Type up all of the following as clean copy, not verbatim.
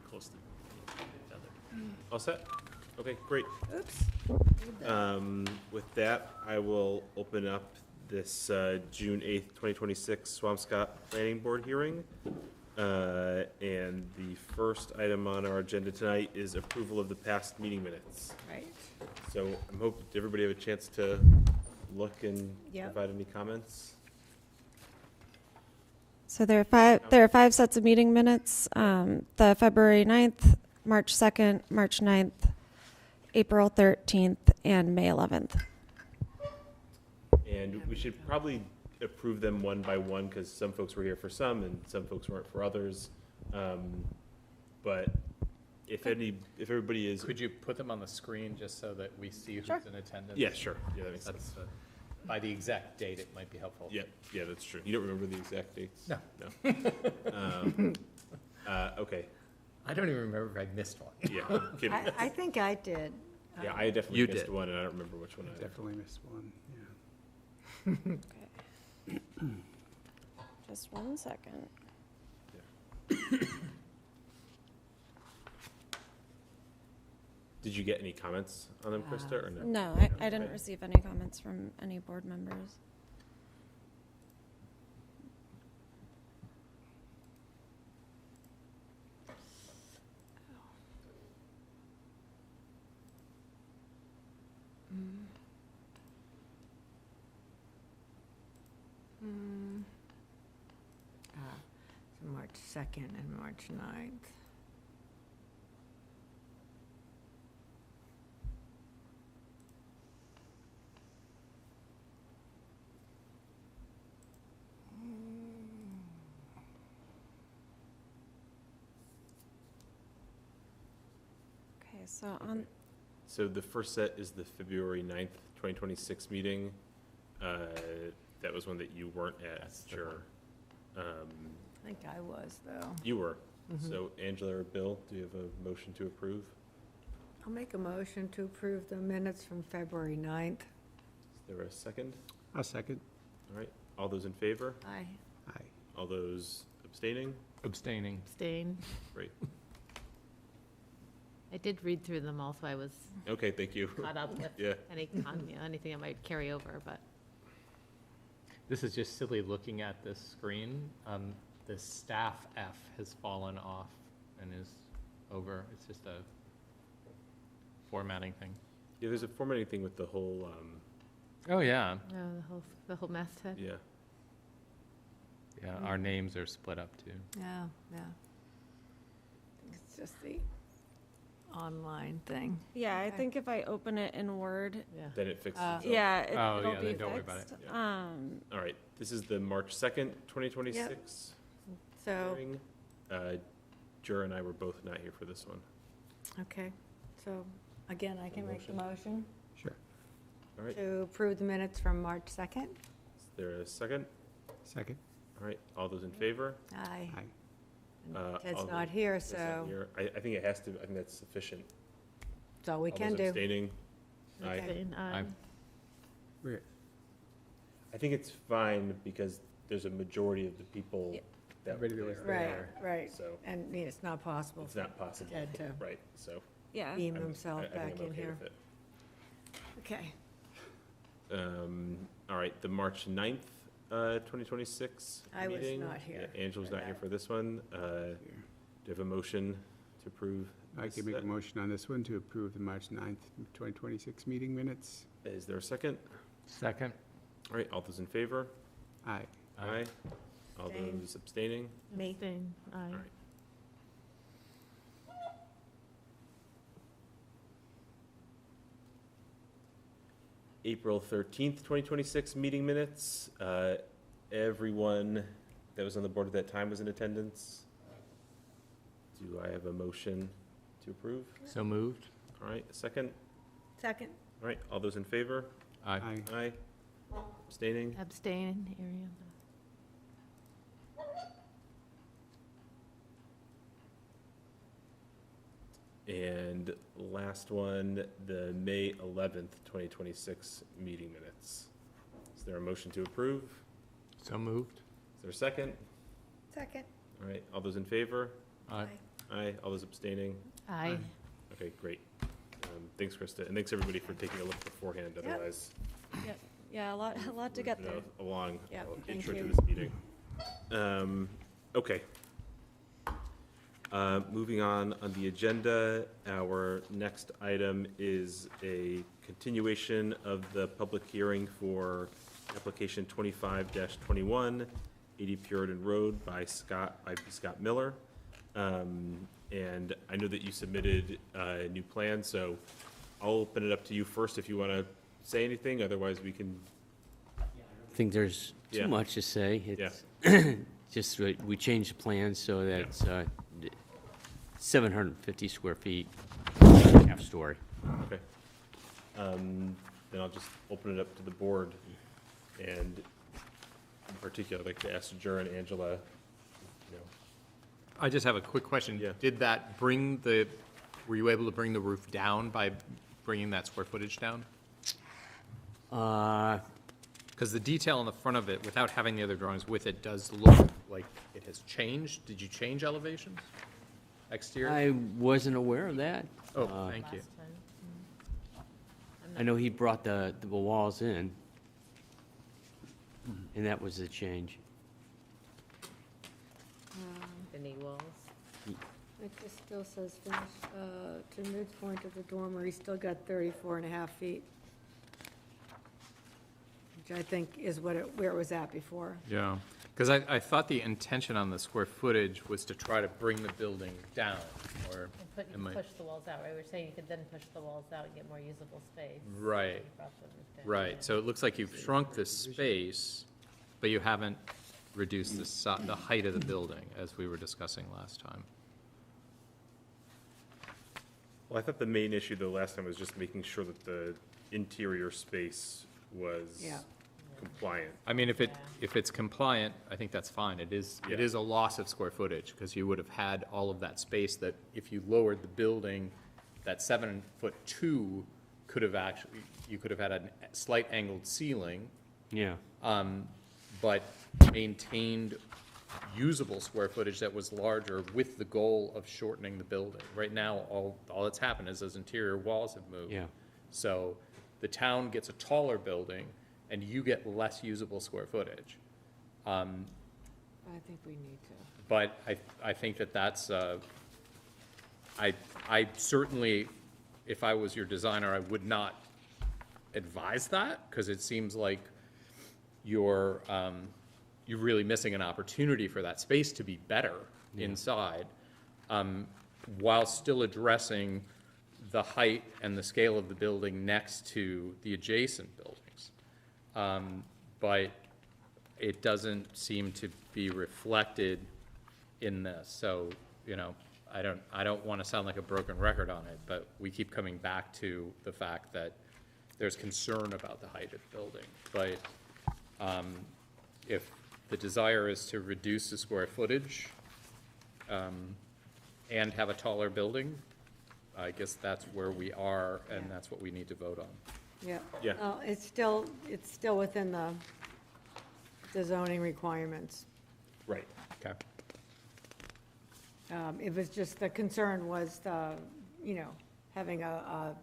close to each other. All set? Okay, great. Oops. With that, I will open up this June 8th, 2026 Swampscott Planning Board hearing. And the first item on our agenda tonight is approval of the past meeting minutes. Right. So I'm hoping everybody have a chance to look and Yep. provide any comments. So there are five sets of meeting minutes, the February 9th, March 2nd, March 9th, April 13th, and May 11th. And we should probably approve them one by one, because some folks were here for some and some folks weren't for others. But if everybody is, Could you put them on the screen just so that we see who's Sure. in attendance? yeah, sure, yeah, that makes sense. That's, by the exact date, it might be helpful. Yeah, that's true. You don't remember the exact dates? No. Okay, I don't even remember if I missed one. yeah, I'm kidding. I think I did. Yeah, I definitely You missed did. one, and I don't remember which one I did. Definitely missed one, yeah. Just 1 second. Did you get any comments on them, Krista, or no? No, I didn't Okay. receive any comments from any board members. So March 2nd and March 9th. Okay, so on, So the first set is the February 9th, 2026 meeting. That was one that you weren't at, That's the sure. I think I was, though. You were. So Angela or Bill, do you have a motion to approve? I'll make a motion to approve the minutes from February 9th. Is there a second? A second. All right, all those in favor? Aye. Aye. All those abstaining? Abstaining. Abstain. Great. I did read through them all, so I was Okay, thank you. caught up with Yeah. anything that might carry over, but This is just silly looking at this screen. The staff F has fallen off and is over. It's just a formatting thing. Yeah, there's a formatting thing with the whole, Oh, yeah. the whole masthead. yeah. Yeah, our names are split up too. Yeah, yeah. It's just the online thing. yeah, I Okay. think if I open it in Word, Yeah. Then it fixes Uh, itself. yeah, Oh, it'll yeah, be then don't worry about fixed. it. All right, this is the March 2nd, 2026 So, hearing. Jura and I were both not here for this one. okay, so, again, I can make the motion Sure. All right, to approve the minutes from March 2nd. is there a second? Second. All right, all those in favor? Aye. Aye. And Ted's all not the- here, Ted's not so here. I think it has to, I think that's sufficient. that's all we All can those do. abstaining? Aye. Abstain, aye. We're, I think it's fine because there's a majority of the people Yeah. that were Everybody was there. there. Right, right. So And I mean, it's not possible it's for not possible, Ted to right, so. yeah. beam I'm- himself I think back I'm in okay here. with it. Okay. All right, the March 9th, 2026 I was meeting. not here Yeah, Angela's for not here that. for this one. Do here. you have a motion to approve? I this can make a set? motion on this one to approve the March 9th, 2026 meeting minutes. Is there a second? Second. All right, all those in favor? Aye. Aye. All Abstain. those abstaining? Me. Abstain, aye. All right. April 13th, 2026 meeting minutes. Everyone that was on the board at that time was in attendance. Do I have a motion to approve? So moved. All right, a second? Second. All right, all those in favor? Aye. Aye. Aye. Abstaining? Abstain, Ariana. And last one, the May 11th, 2026 meeting minutes. Is there a motion to approve? So moved. Is there a second? Second. All right, all those in favor? Aye. Aye. All those abstaining? Aye. Okay, great. Thanks, Krista, and thanks, everybody, for taking a look beforehand, Yep. otherwise. Yeah, a lot to get you know, there. A long Yeah, thank intro to you. this meeting. Okay. Moving on the agenda, our next item is a continuation of the public hearing for application 25-21, 80 Puritan Road by P. Scott Miller. And I know that you submitted a new plan, so I'll open it up to you first if you want to say anything, otherwise we can, I think there's Yeah. too much to say. Yeah. It's just, we changed the plan so that it's 750 square feet, half story. okay. Then I'll just open it up to the board, and in particular, I'd like to ask Jer and Angela, you know, I just have a quick question. Yeah. Did that were you able to bring the roof down by bringing that square footage down? Because the detail on the front of it, without having the other drawings with it, does look like it has changed. Did you change elevations? Exterior? I wasn't aware of that. Oh, thank you. Last time. I know he brought the walls in, and that was the change. The knee walls. It just still says finish, to midpoint of the dormer, still got 34.5 feet. Which I think is where it was at before. Yeah, because I thought the intention on the square footage was to try to bring the building down, or, And am I- push the walls out, right? We're saying you could then push the walls out and get more usable space. Right. You brought the roof down. right, so it looks like you've shrunk the space, but you haven't reduced the height of the building, as we were discussing last time. well, I thought the main issue the last time was just making sure that the interior space was Yeah. compliant. I mean, if Yeah. it's compliant, I think that's fine. It is Yeah. a loss of square footage, because you would have had all of that space that if you lowered the building, that 7'2" could have actually, you could have had a slight angled ceiling, Yeah. but maintained usable square footage that was larger with the goal of shortening the building. Right now, all that's happened is those interior walls have moved. Yeah. So the town gets a taller building, and you get less usable square footage. I think we need to. But I think that's, I certainly, if I was your designer, I would not advise that, because it seems like you're really missing an opportunity for that space to be better inside, while still addressing the height and the scale of the building next to the adjacent buildings. But it doesn't seem to be reflected in this, so, you know, I don't want to sound like a broken record on it, but we keep coming back to the fact that there's concern about the height of the building. But if the desire is to reduce the square footage and have a taller building, I guess that's where we are, and that's what we need to vote on. Yeah. Yeah. It's still within the zoning requirements. Right. Okay. It was just, the concern was having a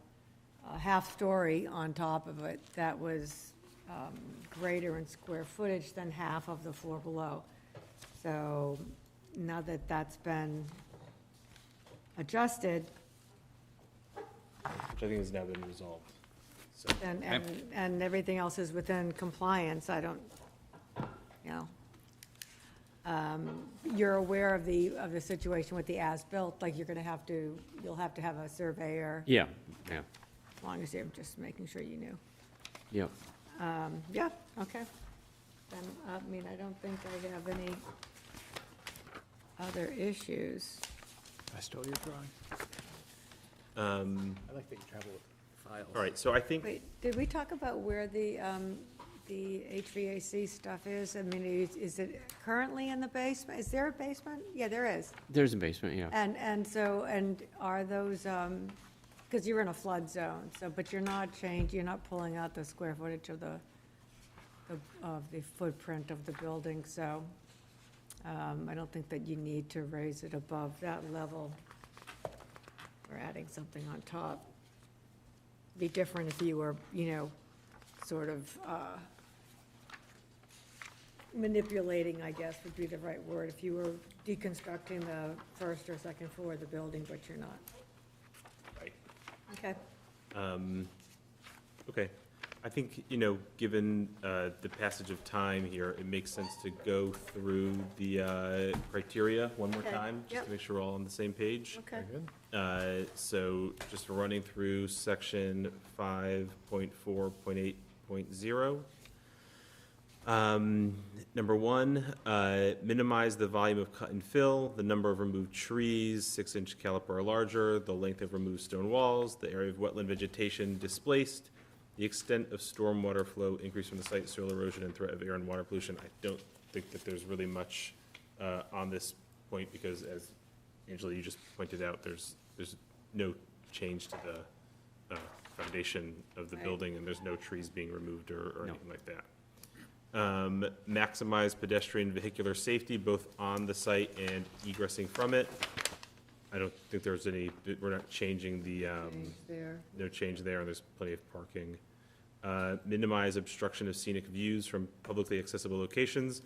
half-story on top of it that was greater in square footage than half of the floor below. So now that that's been adjusted, Which I think has now been resolved, so. and everything else is within compliance, I don't, you know. You're aware of the situation with the as-built, like you'll have to have a surveyor, Yeah, yeah, as long as you're just making sure you knew. yeah. Yeah, okay. Then, I mean, I don't think I have any other issues. I stole your drawing. I like that you travel with files. All right, so I think, Wait, did we talk about where the HVAC stuff is? I mean, is it currently in the basement? Is there a basement? Yeah, there is. There's a basement, yeah. And are those, because you're in a flood zone, so, but you're not pulling out the square footage of the footprint of the building, so I don't think that you need to raise it above that level or adding something on top. Be different if you were, sort of manipulating, I guess, would be the right word, if you were deconstructing the first or second floor of the building, but you're not. Right. Okay. Okay. I think, given the passage of time here, it makes sense to go through the criteria one more Okay. time, just Yep. to make sure we're all on the same page. Okay. So just running through section 5.4.8.0. Number one, minimize the volume of cut and fill, the number of removed trees, 6-inch caliper or larger, the length of removed stone walls, the area of wetland vegetation displaced, the extent of stormwater flow, increase from the site, soil erosion, and threat of air and water pollution. I don't think that there's really much on this point, because as Angela, you just pointed out, there's no change to the foundation of the Right. building, and there's no trees being removed or No. anything like that. Maximize pedestrian vehicular safety, both on the site and egressing from it. I don't think there's any, we're not changing the, Change there. no change there, and there's plenty of parking. Minimize obstruction of scenic views from publicly accessible locations.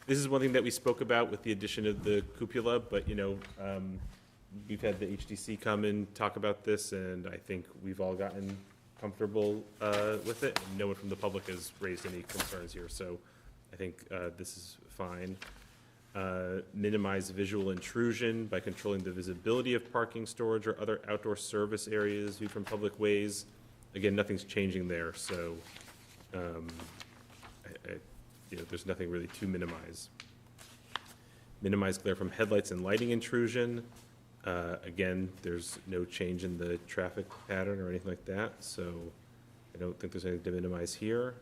This is one thing that we spoke about with the addition of the cupola, but, we've had the HDC come and talk about this, and I think we've all gotten comfortable with it, and no one from the public has raised any concerns here, so I think this is fine. Minimize visual intrusion by controlling the visibility of parking, storage, or other outdoor service areas viewed from public ways. Again, nothing's changing there, so there's nothing really to minimize. Minimize glare from headlights and lighting intrusion. Again, there's no change in the traffic pattern or anything like that, so I don't think there's anything to minimize here.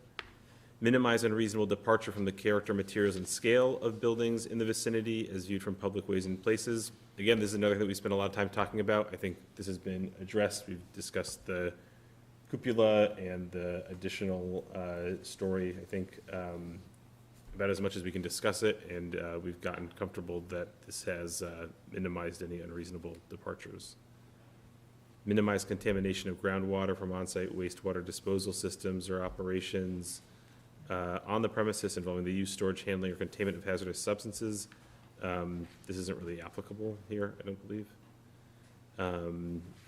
Minimize unreasonable departure from the character, materials, and scale of buildings in the vicinity as viewed from public ways and places. Again, this is another thing that we spent a lot of time talking about. I think this has been addressed. We've discussed the cupola and the additional story, I think, about as much as we can discuss it, and we've gotten comfortable that this has minimized any unreasonable departures. Minimize contamination of groundwater from on-site wastewater disposal systems or operations on the premises involving the use, storage, handling, or containment of hazardous substances. This isn't really applicable here, I don't believe.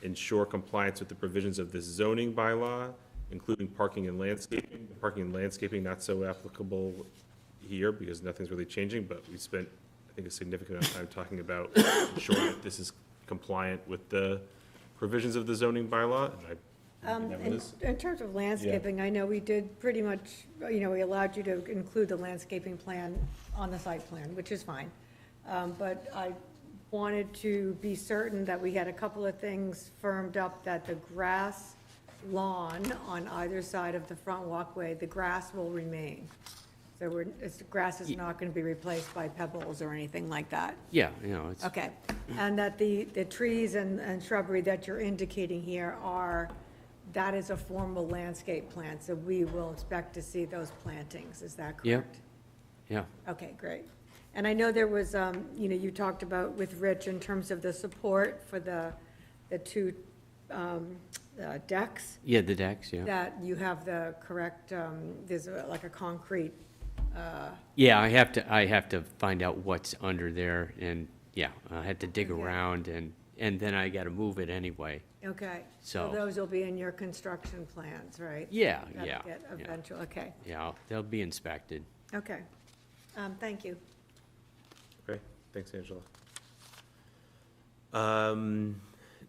Ensure compliance with the provisions of this zoning bylaw, including parking and landscaping. Parking and landscaping not so applicable here because nothing's really changing, but we spent, I think, a significant amount of time talking about ensuring that this is compliant with the provisions of the zoning bylaw, and In terms of landscaping, I know we did pretty much, we allowed you to include the landscaping plan on the site plan, which is fine. But I wanted to be certain that we had a couple of things firmed up, that the grass lawn on either side of the front walkway, the grass will remain. So the grass is not going to be replaced by pebbles or anything like that. Yeah, it's, Okay, and that the trees and shrubbery that you're indicating here that is a formal landscape plan, so we will expect to see those plantings, is that Yeah. correct? yeah. Okay, great. And I know there was, you talked about with Rich in terms of the support for the two decks, Yeah, the decks, yeah. that you have the correct, there's like a concrete, Yeah, I have to find out what's under there, and, yeah, I had to dig Okay. around, and then I gotta move it anyway. okay. So- those will be in your construction plans, right? Yeah, Gotta yeah, get yeah. eventual, okay, Yeah, they'll be inspected. okay. Thank you. Okay, thanks, Angela.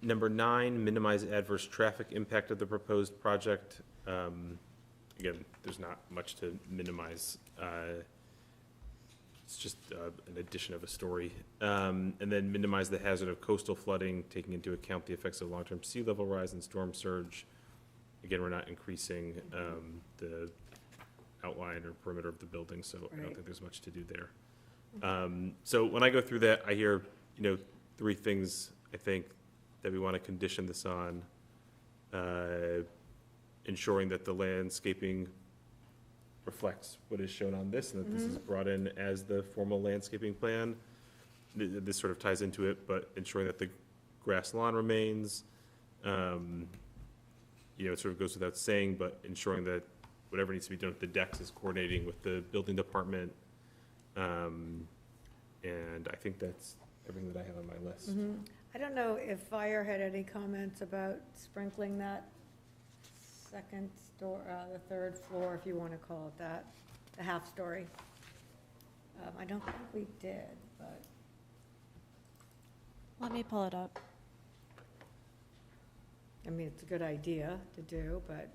Number 9, minimize adverse traffic impact of the proposed project. Again, there's not much to minimize. It's just an addition of a story. And then minimize the hazard of coastal flooding, taking into account the effects of long-term sea level rise and storm surge. Again, we're not increasing the outline or perimeter of the building, so I don't Right. think there's much to do there. So when I go through that, I hear, 3 things, I think, that we want to condition this on. Ensuring that the landscaping reflects what is shown on this, and that this is brought in as the formal landscaping plan. This sort of ties into it, but ensuring that the grass lawn remains. You know, it sort of goes without saying, but ensuring that whatever needs to be done with the decks is coordinating with the building department. And I think that's everything that I have on my list. I don't know if Fire had any comments about sprinkling that second store, the third floor, if you want to call it that, the half story. I don't think we did, but Let me pull it up. I mean, it's a good idea to do, but,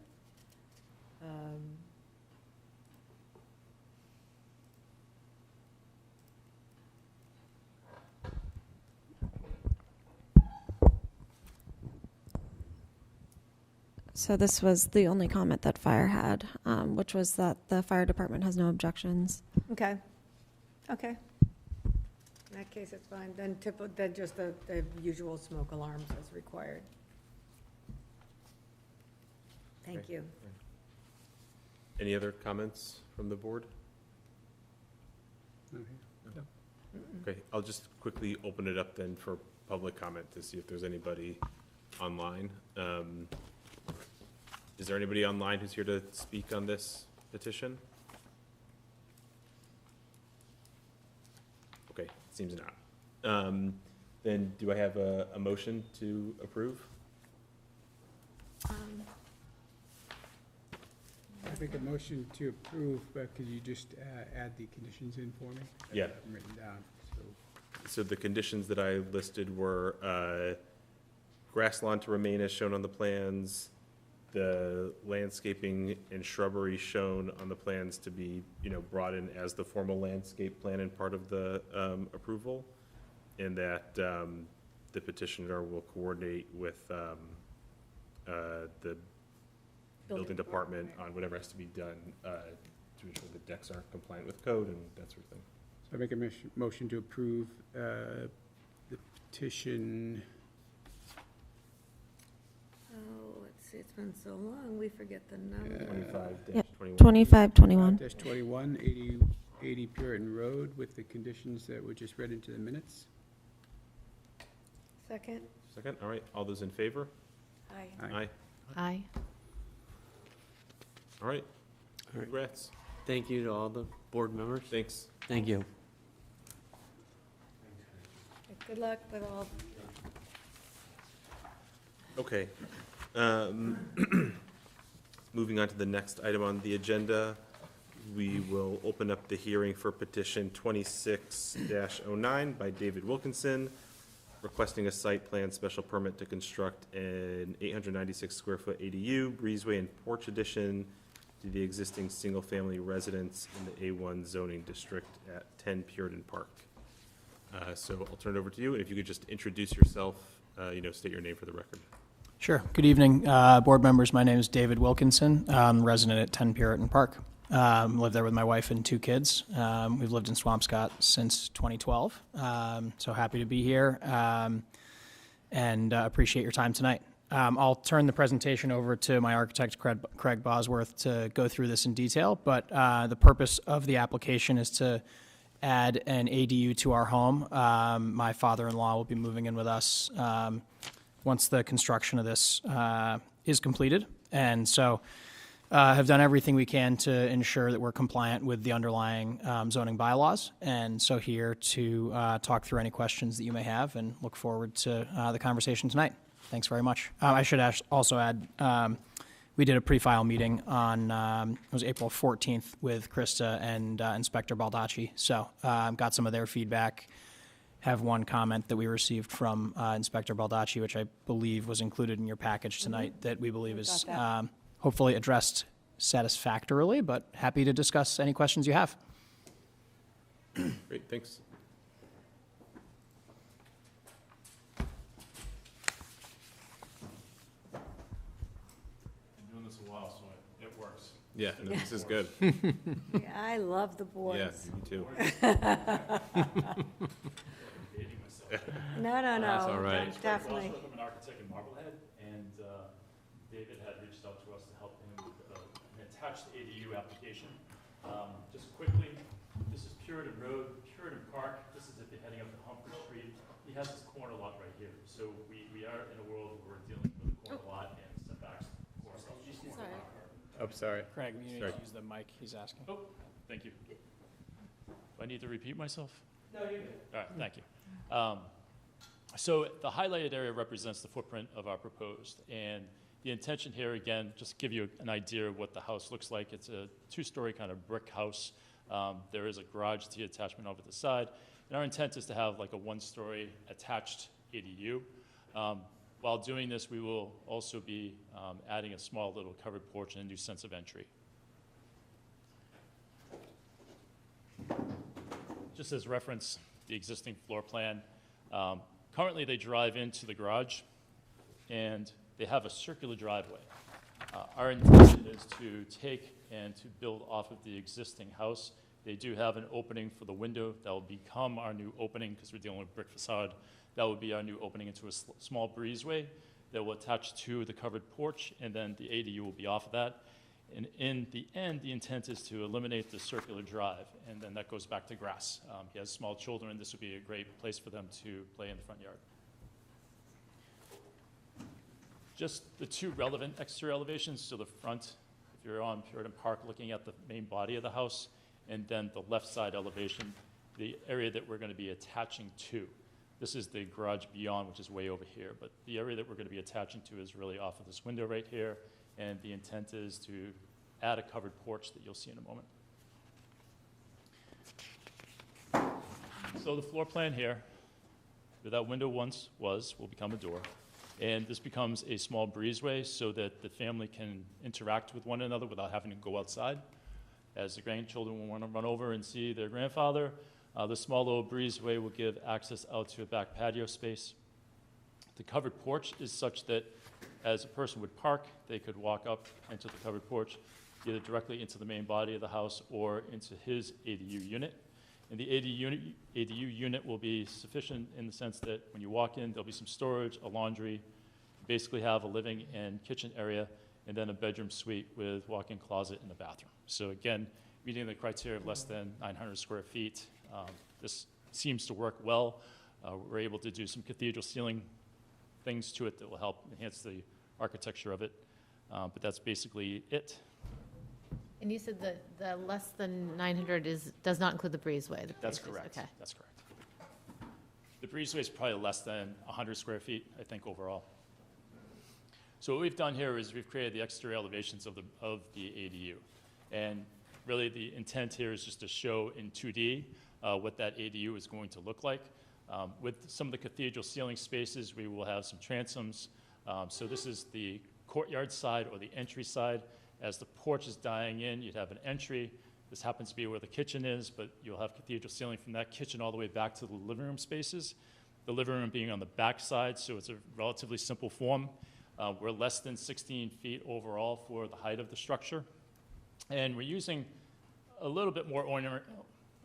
So this was the only comment that fire had, which was that the fire department has no objections. okay, okay. In that case, it's fine. Then then just the usual smoke alarms as required. Thank Okay. you. Any other comments from the board? Okay. Okay, I'll just quickly open it up then for public comment to see if there's anybody online. Is there anybody online who's here to speak on this petition? Okay, seems not. Then do I have a motion to approve? I make a motion to approve, but could you just add the conditions in for me? I Yeah. have them written down, so. So the conditions that I listed were grass lawn to remain as shown on the plans, the landscaping and shrubbery shown on the plans to be, you know, brought in as the formal landscape plan and part of the approval, and that the petitioner will coordinate with the building department on whatever has to be done to ensure the decks are compliant with code and that sort of thing. So I make a motion to approve the petition. Oh, let's see, it's been so long, we forget the number. 25-21. 2521. Dash 21, 80 Puritan Road, with the conditions that were just read into the minutes. Second? Second, all right, all those in favor? Aye. Aye. Aye. All right, All right. congrats, Thank you to all the board members. thanks. Thank you. Good luck with all. Okay. Moving on to the next item on the agenda, we will open up the hearing for petition 26-09 by David Wilkinson, requesting a site plan special permit to construct an 896 square foot ADU, breezeway and porch addition to the existing single-family residence in the A1 zoning district at 10 Puritan Park. So I'll turn it over to you, and if you could just introduce yourself, state your name for the record. Sure. Good evening, board members. My name is David Wilkinson. I'm a resident at 10 Puritan Park. Live there with my wife and 2 kids. We've lived in Swampscott since 2012. So happy to be here and appreciate your time tonight. I'll turn the presentation over to my architect, Craig Bosworth, to go through this in detail. But the purpose of the application is to add an ADU to our home. My father-in-law will be moving in with us once the construction of this is completed. And so have done everything we can to ensure that we're compliant with the underlying zoning bylaws. And so here to talk through any questions that you may have and look forward to the conversation tonight. Thanks very much. I should also add, we did a pre-file meeting on, it was April 14th with Krista and Inspector Baldacci. So got some of their feedback. Have one comment that we received from Inspector Baldacci, which I believe was included in your package tonight, that we believe is hopefully addressed satisfactorily, but happy to discuss any questions you have. Great, thanks. Doing this a while, so it works. Yeah, no, this is good. Yeah, I love the boards. Yeah, me too. Dating myself. No, That's all right. Definitely. I'm an architect in Marblehead, and David had reached out to us to help him with an attached ADU application. Just quickly, this is Puritan Road, Puritan Park. This is if you're heading up to Humphrey Street. He has this corner lot right here. So we are in a world where we're dealing with a corner lot and setbacks. Oh, sorry. Craig, you need Sorry. to use the mic, he's asking. Oh, thank you. Do I need to repeat myself? No, you're good. All right, thank you. So the highlighted area represents the footprint of our proposed. And the intention here, again, just to give you an idea of what the house looks like. It's a two-story kind of brick house. There is a garage to the attachment over the side. And our intent is to have like a one-story attached ADU. While doing this, we will also be adding a small little covered porch and a new sense of entry. Just as reference, the existing floor plan. Currently, they drive into the garage, and they have a circular driveway. Our intention is to take and to build off of the existing house. They do have an opening for the window that will become our new opening because we're dealing with brick facade. That would be our new opening into a small breezeway that will attach to the covered porch, and then the ADU will be off of that. And in the end, the intent is to eliminate the circular drive, and then that goes back to grass. He has small children, and this would be a great place for them to play in the front yard. Just the two relevant exterior elevations to the front, if you're on Puritan Park looking at the main body of the house, and then the left side elevation, the area that we're going to be attaching to. This is the garage beyond, which is way over here, but the area that we're going to be attaching to is really off of this window right here, and the intent is to add a covered porch that you'll see in a moment. So the floor plan here, where that window once was, will become a door. And this becomes a small breezeway so that the family can interact with one another without having to go outside. As the grandchildren will want to run over and see their grandfather, the small little breezeway will give access out to a back patio space. The covered porch is such that as a person would park, they could walk up into the covered porch, either directly into the main body of the house or into his ADU unit. And the ADU unit will be sufficient in the sense that when you walk in, there'll be some storage, a laundry, you basically have a living and kitchen area, and then a bedroom suite with walk-in closet and a bathroom. So again, meeting the criteria of less than 900 square feet, this seems to work well. We're able to do some cathedral ceiling things to it that will help enhance the architecture of it. But that's basically it. And you said that the less than 900 does not include the breezeway? That's correct. Okay. That's correct. The breezeway is probably less than 100 square feet, I think, overall. So what we've done here is we've created the exterior elevations of the ADU. And really the intent here is just to show in 2D what that ADU is going to look like. With some of the cathedral ceiling spaces, we will have some transoms. So this is the courtyard side or the entry side. As the porch is dying in, you'd have an entry. This happens to be where the kitchen is, but you'll have cathedral ceiling from that kitchen all the way back to the living room spaces. The living room being on the back side, so it's a relatively simple form. We're less than 16 feet overall for the height of the structure. And we're using a little bit more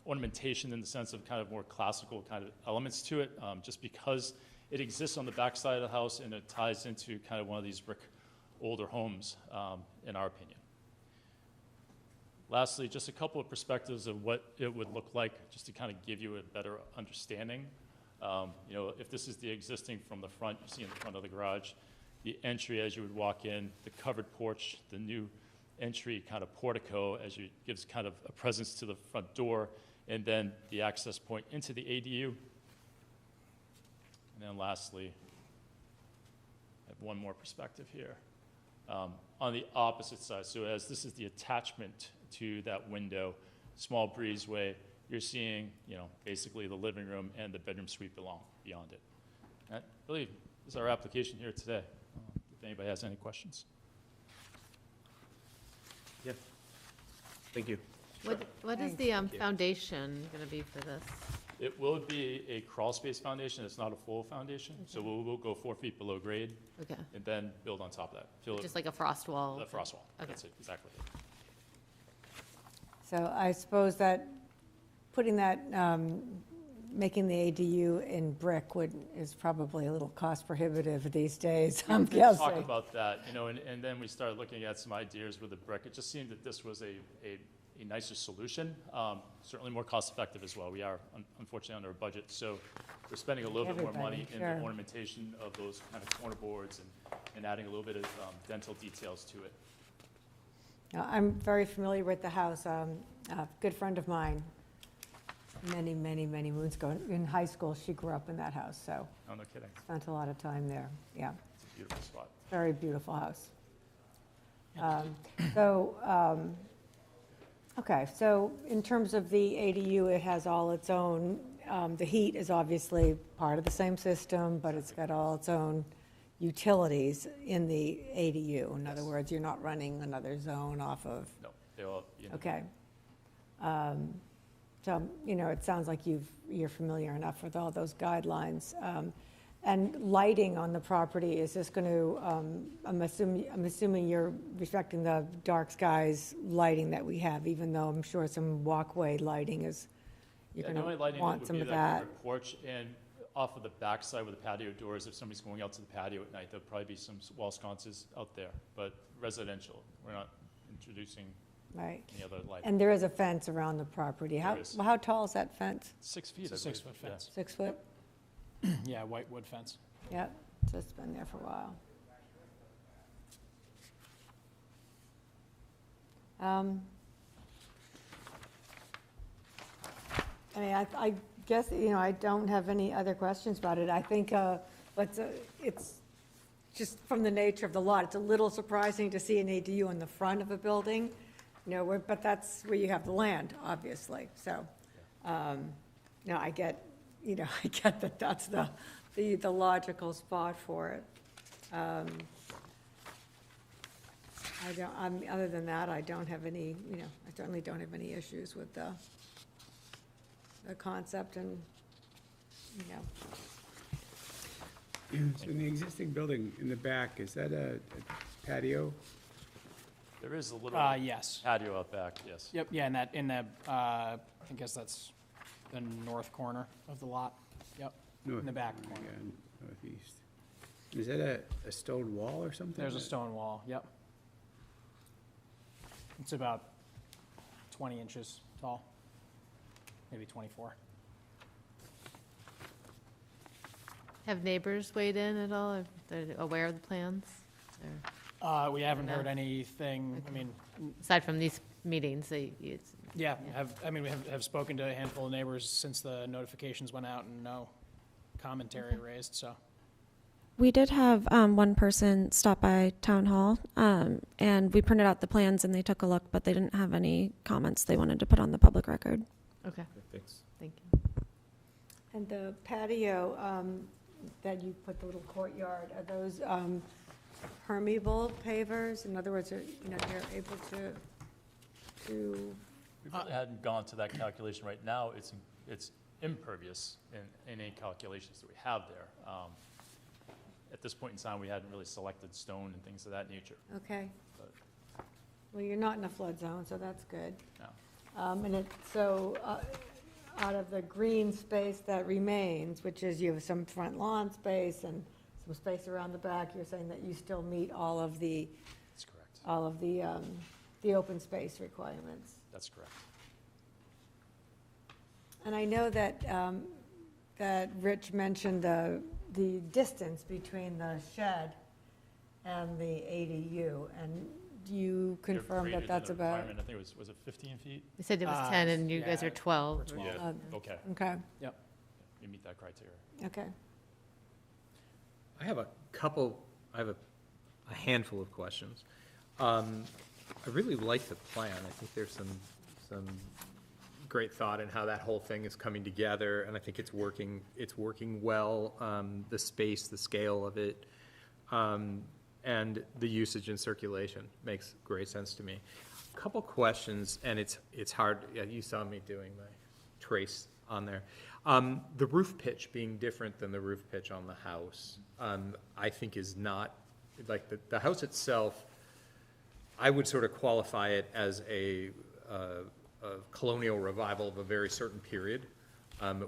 ornamentation in the sense of kind of more classical kind of elements to it, just because it exists on the back side of the house and it ties into kind of one of these brick older homes, in our opinion. Lastly, just a couple of perspectives of what it would look like, just to kind of give you a better understanding. You know, if this is the existing from the front, you see in the front of the garage, the entry as you would walk in, the covered porch, the new entry kind of portico as you gives kind of a presence to the front door, and then the access point into the ADU. And then lastly, I have one more perspective here. On the opposite side, so as this is the attachment to that window, small breezeway, you're seeing, you know, basically the living room and the bedroom suite beyond it. That really is our application here today. If anybody has any questions. Yeah. Thank you. What is the foundation going to be for this? It will be a crawl space foundation. It's not a full foundation. So we'll go 4 feet below grade Okay. and then build on top of that. Fill it Just like a frost wall? the frost wall. Okay. That's it, exactly. So I suppose that putting that, making the ADU in brick is probably a little cost prohibitive these days, I'm We talked guessing. about that, you know, and then we started looking at some ideas with the brick. It just seemed that this was a a nicer solution, certainly more cost-effective as well. We are unfortunately under a budget, so we're spending a little bit more money Everybody, in sure. the ornamentation of those kind of corner boards and adding a little bit of dental details to it. Now, I'm very familiar with the house. A good friend of mine, many, many, many moons ago, in high school, she grew up in that house, so Oh, no kidding. spent a lot of time there. Yeah, It's a beautiful spot. very beautiful house. So, okay, so in terms of the ADU, it has all its own, the heat is obviously part of the same system, but it's got all its own utilities in the ADU. In other words, you're not running another zone off of, No, they all, okay. So, it sounds like you're familiar enough with all those guidelines. And lighting on the property, is this going to, I'm assuming you're respecting the dark skies lighting that we have, even though I'm sure some walkway lighting is, you're the going only to lighting want would some be of like that. the porch and off of the backside with the patio doors. If somebody's going out to the patio at night, there'll probably be some wall sconces out there, but residential. We're not introducing Right. any other lighting. And there is a fence around the property. How, There is. how tall is that fence? 6 feet, It's a I believe. 6-foot Yeah. fence. 6 foot? Yeah, white wood fence. Yep, so it's been there for a while. I mean, I guess, I don't have any other questions about it. I think it's just from the nature of the lot, it's a little surprising to see an ADU in the front of a building, but that's where you have the land, obviously. So, I get, I get that that's the logical spot for it. Other than that, I don't have any, I certainly don't have any issues with the concept and, So in the existing building in the back, is that a patio? There is a little Yes. patio out back, yes. Yep, yeah, I guess that's the north corner of the lot. Yep, in the back corner. Yeah, northeast. Is that a stone wall or something? There's a stone wall, yep. It's about 20 inches tall, maybe 24. Have neighbors weighed in at all? Are they aware of the plans? Or We haven't heard No. anything, I mean, aside from these meetings, it's, yeah, we have spoken to a handful of neighbors since the notifications went out and no commentary raised, so. We did have one person stop by town hall, and we printed out the plans and they took a look, but they didn't have any comments they wanted to put on the public record. okay, Okay, thanks. thank you. And the patio that you put the little courtyard, are those permeable pavers? In other words, you're able to, We really hadn't gone to that calculation. Right now, it's impervious in any calculations that we have there. At this point in time, we hadn't really selected stone and things of that nature. okay. But- Well, you're not in a flood zone, so that's good. No. And out of the green space that remains, which is you have some front lawn space and some space around the back, you're saying that you still meet all of the, That's correct. the open space requirements. That's correct. And I know that Rich mentioned the distance between the shed and the ADU, and do you confirm Created that that's in the about? requirement, I think was it 15 feet? You said it was 10 and you guys yeah, are 12. we're 12. Yeah. Okay, Okay, you meet that criteria. okay. I have a handful of questions. I really like the plan. I think there's some great thought in how that whole thing is coming together, and I think it's working well. The space, the scale of it, and the usage and circulation makes great sense to me. A couple questions, and it's hard. Yeah, you saw me doing my trace on there. The roof pitch being different than the roof pitch on the house, I think is not, like, the house itself, I would sort of qualify it as a colonial revival of a very certain period,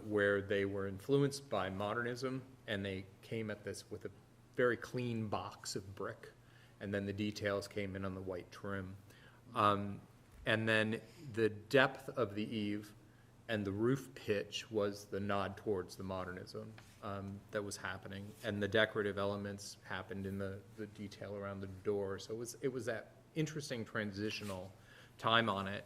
where they were influenced by modernism, and they came at this with a very clean box of brick, and then the details came in on the white trim. And then the depth of the eave and the roof pitch was the nod towards the modernism that was happening. And the decorative elements happened in the detail around the door. So it was that interesting transitional time on it.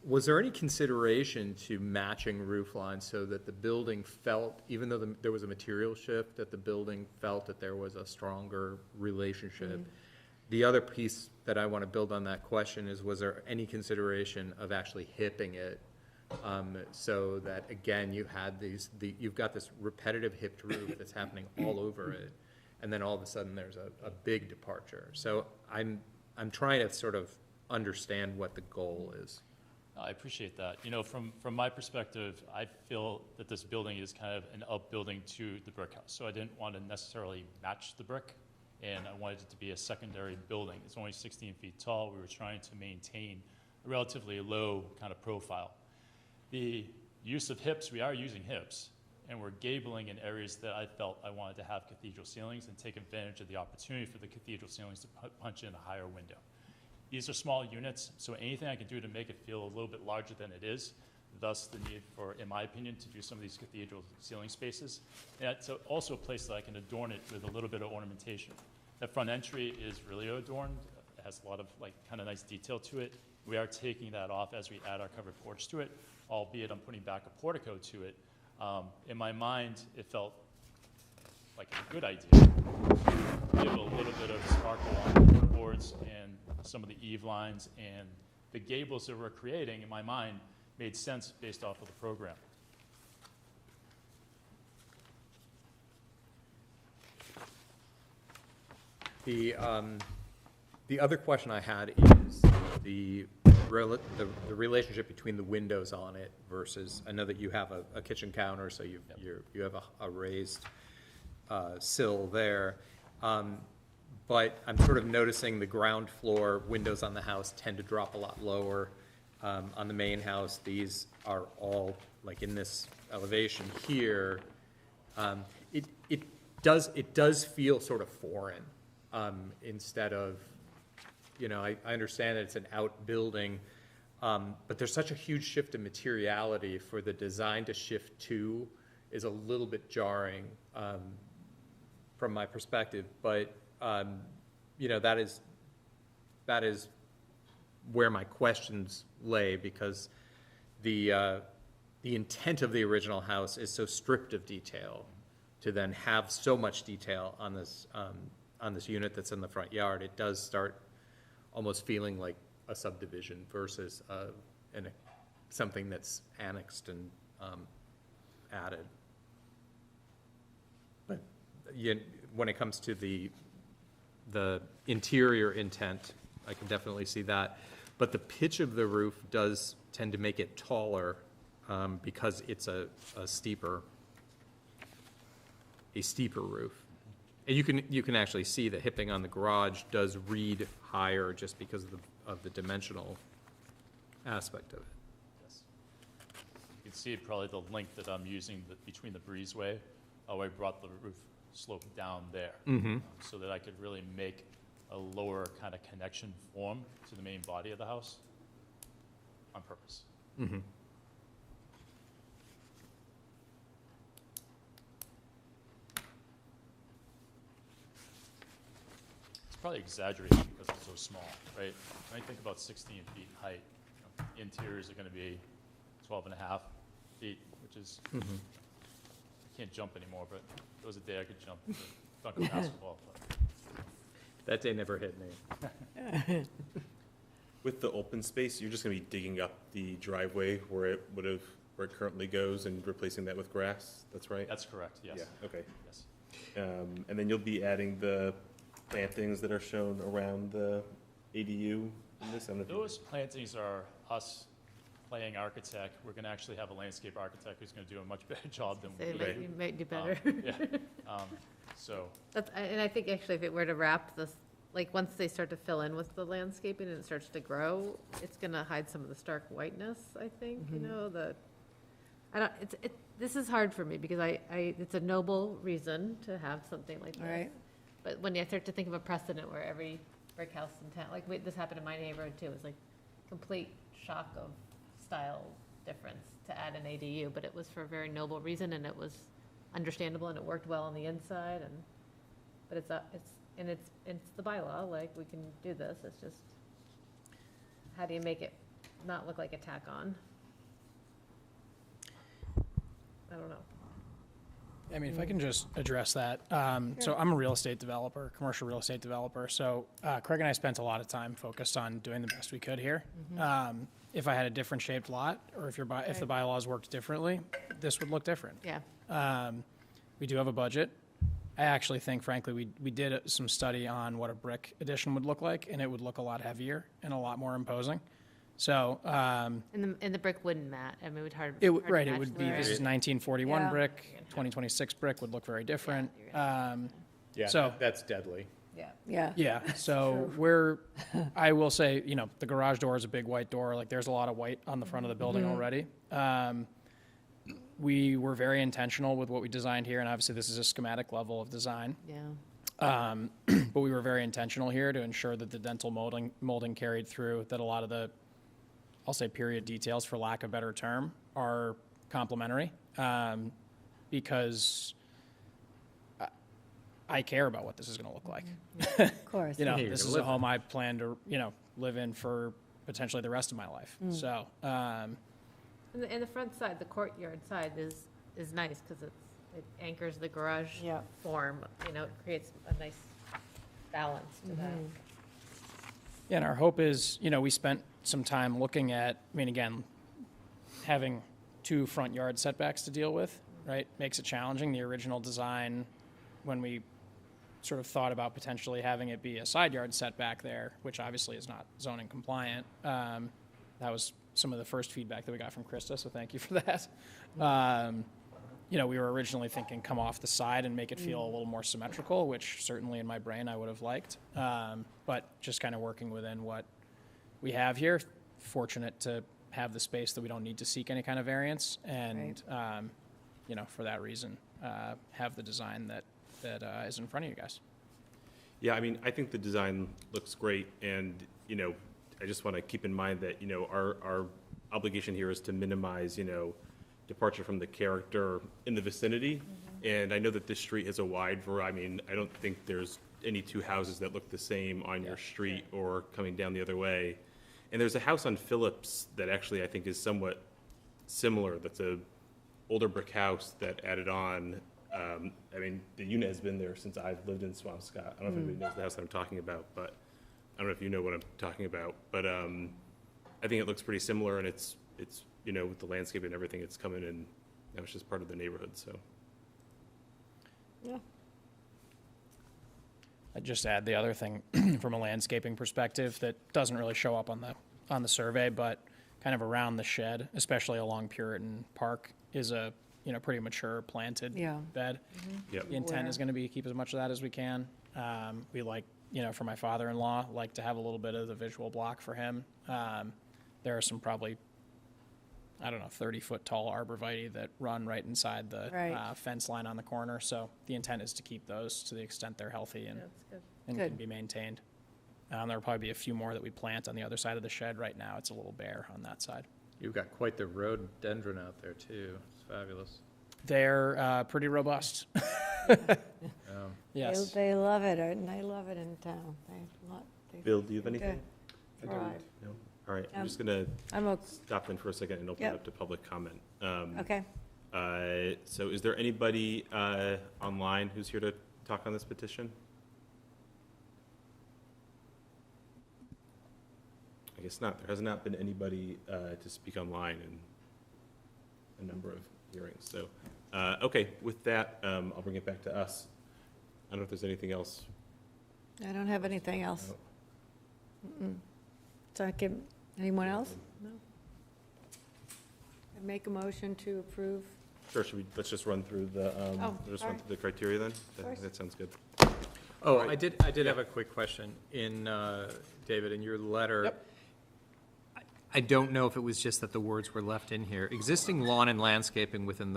Was there any consideration to matching roof lines so that the building felt, even though there was a material shift, that the building felt that there was a stronger relationship? The other piece that I want to build on that question is, was there any consideration of actually hipping it? So that, again, you had you've got this repetitive hipped roof that's happening all over it, and then all of a sudden there's a big departure. So I'm trying to sort of understand what the goal is. I appreciate that. You know, from my perspective, I feel that this building is kind of an upbuilding to the brick house. So I didn't want to necessarily match the brick, and I wanted it to be a secondary building. It's only 16 feet tall. We were trying to maintain a relatively low kind of profile. The use of hips, we are using hips, and we're gabling in areas that I felt I wanted to have cathedral ceilings and take advantage of the opportunity for the cathedral ceilings to punch in a higher window. These are small units, so anything I can do to make it feel a little bit larger than it is, thus the need for, in my opinion, to do some of these cathedral ceiling spaces. And it's also a place that I can adorn it with a little bit of ornamentation. That front entry is really adorned. It has a lot of kind of nice detail to it. We are taking that off as we add our covered porch to it, albeit I'm putting back a portico to it. In my mind, it felt like a good idea. Give a little bit of sparkle on the boards and some of the eave lines, and the gables that we're creating, in my mind, made sense based off of the program. The other question I had is the relationship between the windows on it versus, I know that you have a kitchen counter, so you have a raised sill there. But I'm sort of noticing the ground floor windows on the house tend to drop a lot lower. On the main house, these are all like in this elevation here. It does feel sort of foreign instead of, you know, I understand that it's an outbuilding, but there's such a huge shift in materiality for the design to shift to is a little bit jarring from my perspective, but you know, that is where my questions lay, because the intent of the original house is so stripped of detail to then have so much detail on this unit that's in the front yard. It does start almost feeling like a subdivision versus something that's annexed and added. But when it comes to the interior intent, I can definitely see that. But the pitch of the roof does tend to make it taller because it's a steeper roof. And you can actually see the hipping on the garage does read higher just because of the dimensional aspect of it. Yes. You can see probably the length that I'm using between the breezeway, how I brought the roof slope down there, so that I could really make a lower kind of connection form to the main body of the house on purpose. Mm-hmm. It's probably exaggerated because it's so small, right? When I think about 16 feet height, interiors are going to be 12 and a half feet, which is, I can't jump anymore, but there was a day I could jump and dunk a basketball. But. That day never hit me. With the open space, you're just going to be digging up the driveway where it currently goes and replacing that with grass. That's right. That's correct. Yes. Yeah. Okay. Yes. And then you'll be adding the plantings that are shown around the ADU in this. Those plantings are us playing architect. We're going to actually have a landscape architect who's going to do a much better job than we do. You might do better. So. And I think actually if it were to wrap this, like once they start to fill in with the landscaping and it starts to grow, it's gonna hide some of the stark whiteness, I think, you know, this is hard for me because it's a noble reason to have something like this. Right. But when you start to think of a precedent where every brick house in town, this happened in my neighborhood too, it's like complete shock of style difference to add an ADU, but it was for a very noble reason, and it was understandable, and it worked well on the inside, and, but it's the bylaw, like, we can do this, it's just, how do you make it not look like a tack on? I don't know. I mean, if I can just address that. So I'm a real estate developer, commercial real estate developer. So Craig and I spent a lot of time focused on doing the best we could here. If I had a different shaped lot, or if the bylaws worked differently, this would look different. Yeah. We do have a budget. I actually think, frankly, we did some study on what a brick addition would look like, and it would look a lot heavier and a lot more imposing. So, And the brick wouldn't match, I mean, it would hard. it hard to right, it match would the be, this is brick. 1941 Yeah. brick, 2026 brick would look very different. Yeah, So- that's deadly. Yeah. Yeah. Yeah, so I will say, the garage door is a big white door, like, there's a lot of white on the front of the building already. We were very intentional with what we designed here, and obviously this is a schematic level of design. Yeah. But we were very intentional here to ensure that the dental molding carried through, that a lot of the, I'll say period details, for lack of a better term, are complementary, because I care about what this is going to look like. Of course. you're This gonna is live a home I plan to, live in for potentially the rest of my life. So, And the front side, the courtyard side is nice, because it anchors the garage Yeah. form, it creates a nice balance to that. yeah, and our hope is, we spent some time looking at, again, having 2 front yard setbacks to deal with, right, makes it challenging. The original design, when we sort of thought about potentially having it be a side yard setback there, which obviously is not zoning compliant, that was some of the first feedback that we got from Krista, so thank you for that. We were originally thinking come off the side and make it feel a little more symmetrical, which certainly in my brain I would have liked. But just kind of working within what we have here, fortunate to have the space that we don't need to seek any kind of variance, and for that reason, have the design that is in front of you guys. Yeah, I think the design looks great, and, I just want to keep in mind that, our obligation here is to minimize, departure from the character in the vicinity. And I know that this street has a wide variety. I don't think there's any 2 houses that look the same on your street or coming down the other way. And there's a house on Phillips that actually I think is somewhat similar. That's a older brick house that added on. The unit has been there since I've lived in Swampscott. I don't know if anybody knows the house that I'm talking about, but I don't know if you know what I'm talking about. But I think it looks pretty similar, and it's with the landscape and everything, it's coming in. It's just part of the neighborhood. So Yeah. I'd just add the other thing from a landscaping perspective that doesn't really show up on the survey, but kind of around the shed, especially along Puritan Park, is a pretty mature planted Yeah. bed. Yep. The intent is going to be to keep as much of that as we can. We like, for my father-in-law, like to have a little bit of the visual block for him. There are some probably, 30-foot tall arborvitae that run right inside the Right. fence line on the corner. So the intent is to keep those to the extent they're healthy and That's good. can Good. be maintained. There'll probably be a few more that we plant on the other side of the shed. Right now, it's a little bare on that side. You've got quite the rhododendron out there, too. It's fabulous. They're pretty robust. Yes. They love it, and they love it in town. They Bill, do you have anything? thrive. No? All right, I'm just going to I'm okay. stop then for a second and open it up to public comment. Okay. So is there anybody online who's here to talk on this petition? I guess not. There has not been anybody to speak online in a number of hearings. So, okay, with that, I'll bring it back to us. I don't know if there's anything else. I don't have anything else. So I give, anyone else? No. I make a motion to approve. Sure, let's just run through the, sorry. the criteria then? course. That sounds good. Oh, I did have a quick question. David, in your letter. Yep. I don't know if it was just that the words were left in here. Existing lawn and landscaping within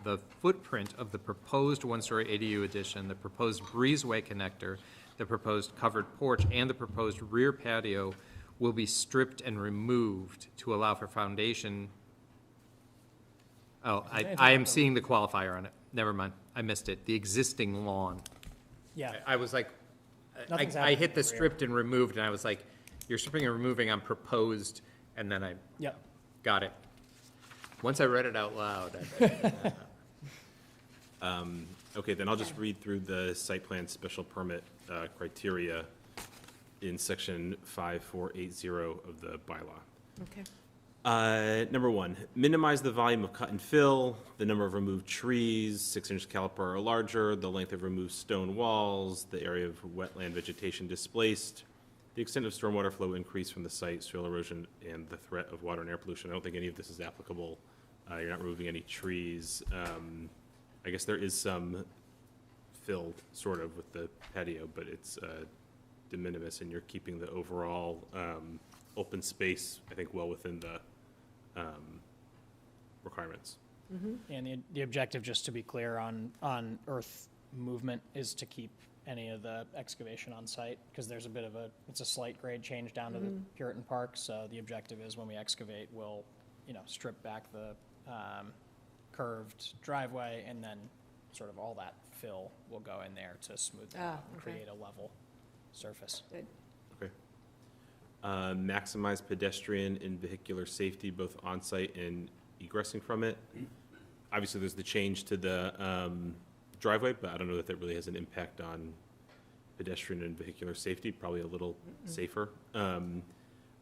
the footprint of the proposed one-story ADU addition, the proposed breezeway connector, the proposed covered porch, and the proposed rear patio will be stripped and removed to allow for foundation. Oh, I am seeing the qualifier on it. Never mind. I missed it. The existing lawn. Yeah. I was like, Nothing's I happening hit the over here. stripped and removed, and I was like, you're stripping and removing on proposed, and then I Yep. got it. Once I read it out loud, Okay, then I'll just read through the site plan special permit criteria in section 5480 of the bylaw. Okay. Number one, minimize the volume of cut and fill, the number of removed trees, 6-inch caliper or larger, the length of removed stone walls, the area of wetland vegetation displaced, the extent of stormwater flow increase from the site, soil erosion, and the threat of water and air pollution. I don't think any of this is applicable. You're not removing any trees. I guess there is some fill, sort of, with the patio, but it's de minimis, and you're keeping the overall open space, I think, well within the requirements. And the objective, just to be clear on earth movement, is to keep any of the excavation on site, because there's a bit of it's a slight grade change down to the Puritan Park, so the objective is when we excavate, we'll, strip back the curved driveway, and then sort of all that fill will go in there to smooth that out and okay. create a level surface. Good. Okay. Maximize pedestrian and vehicular safety, both on-site and egressing from it. Obviously, there's the change to the driveway, but I don't know that really has an impact on pedestrian and vehicular safety, probably a little safer.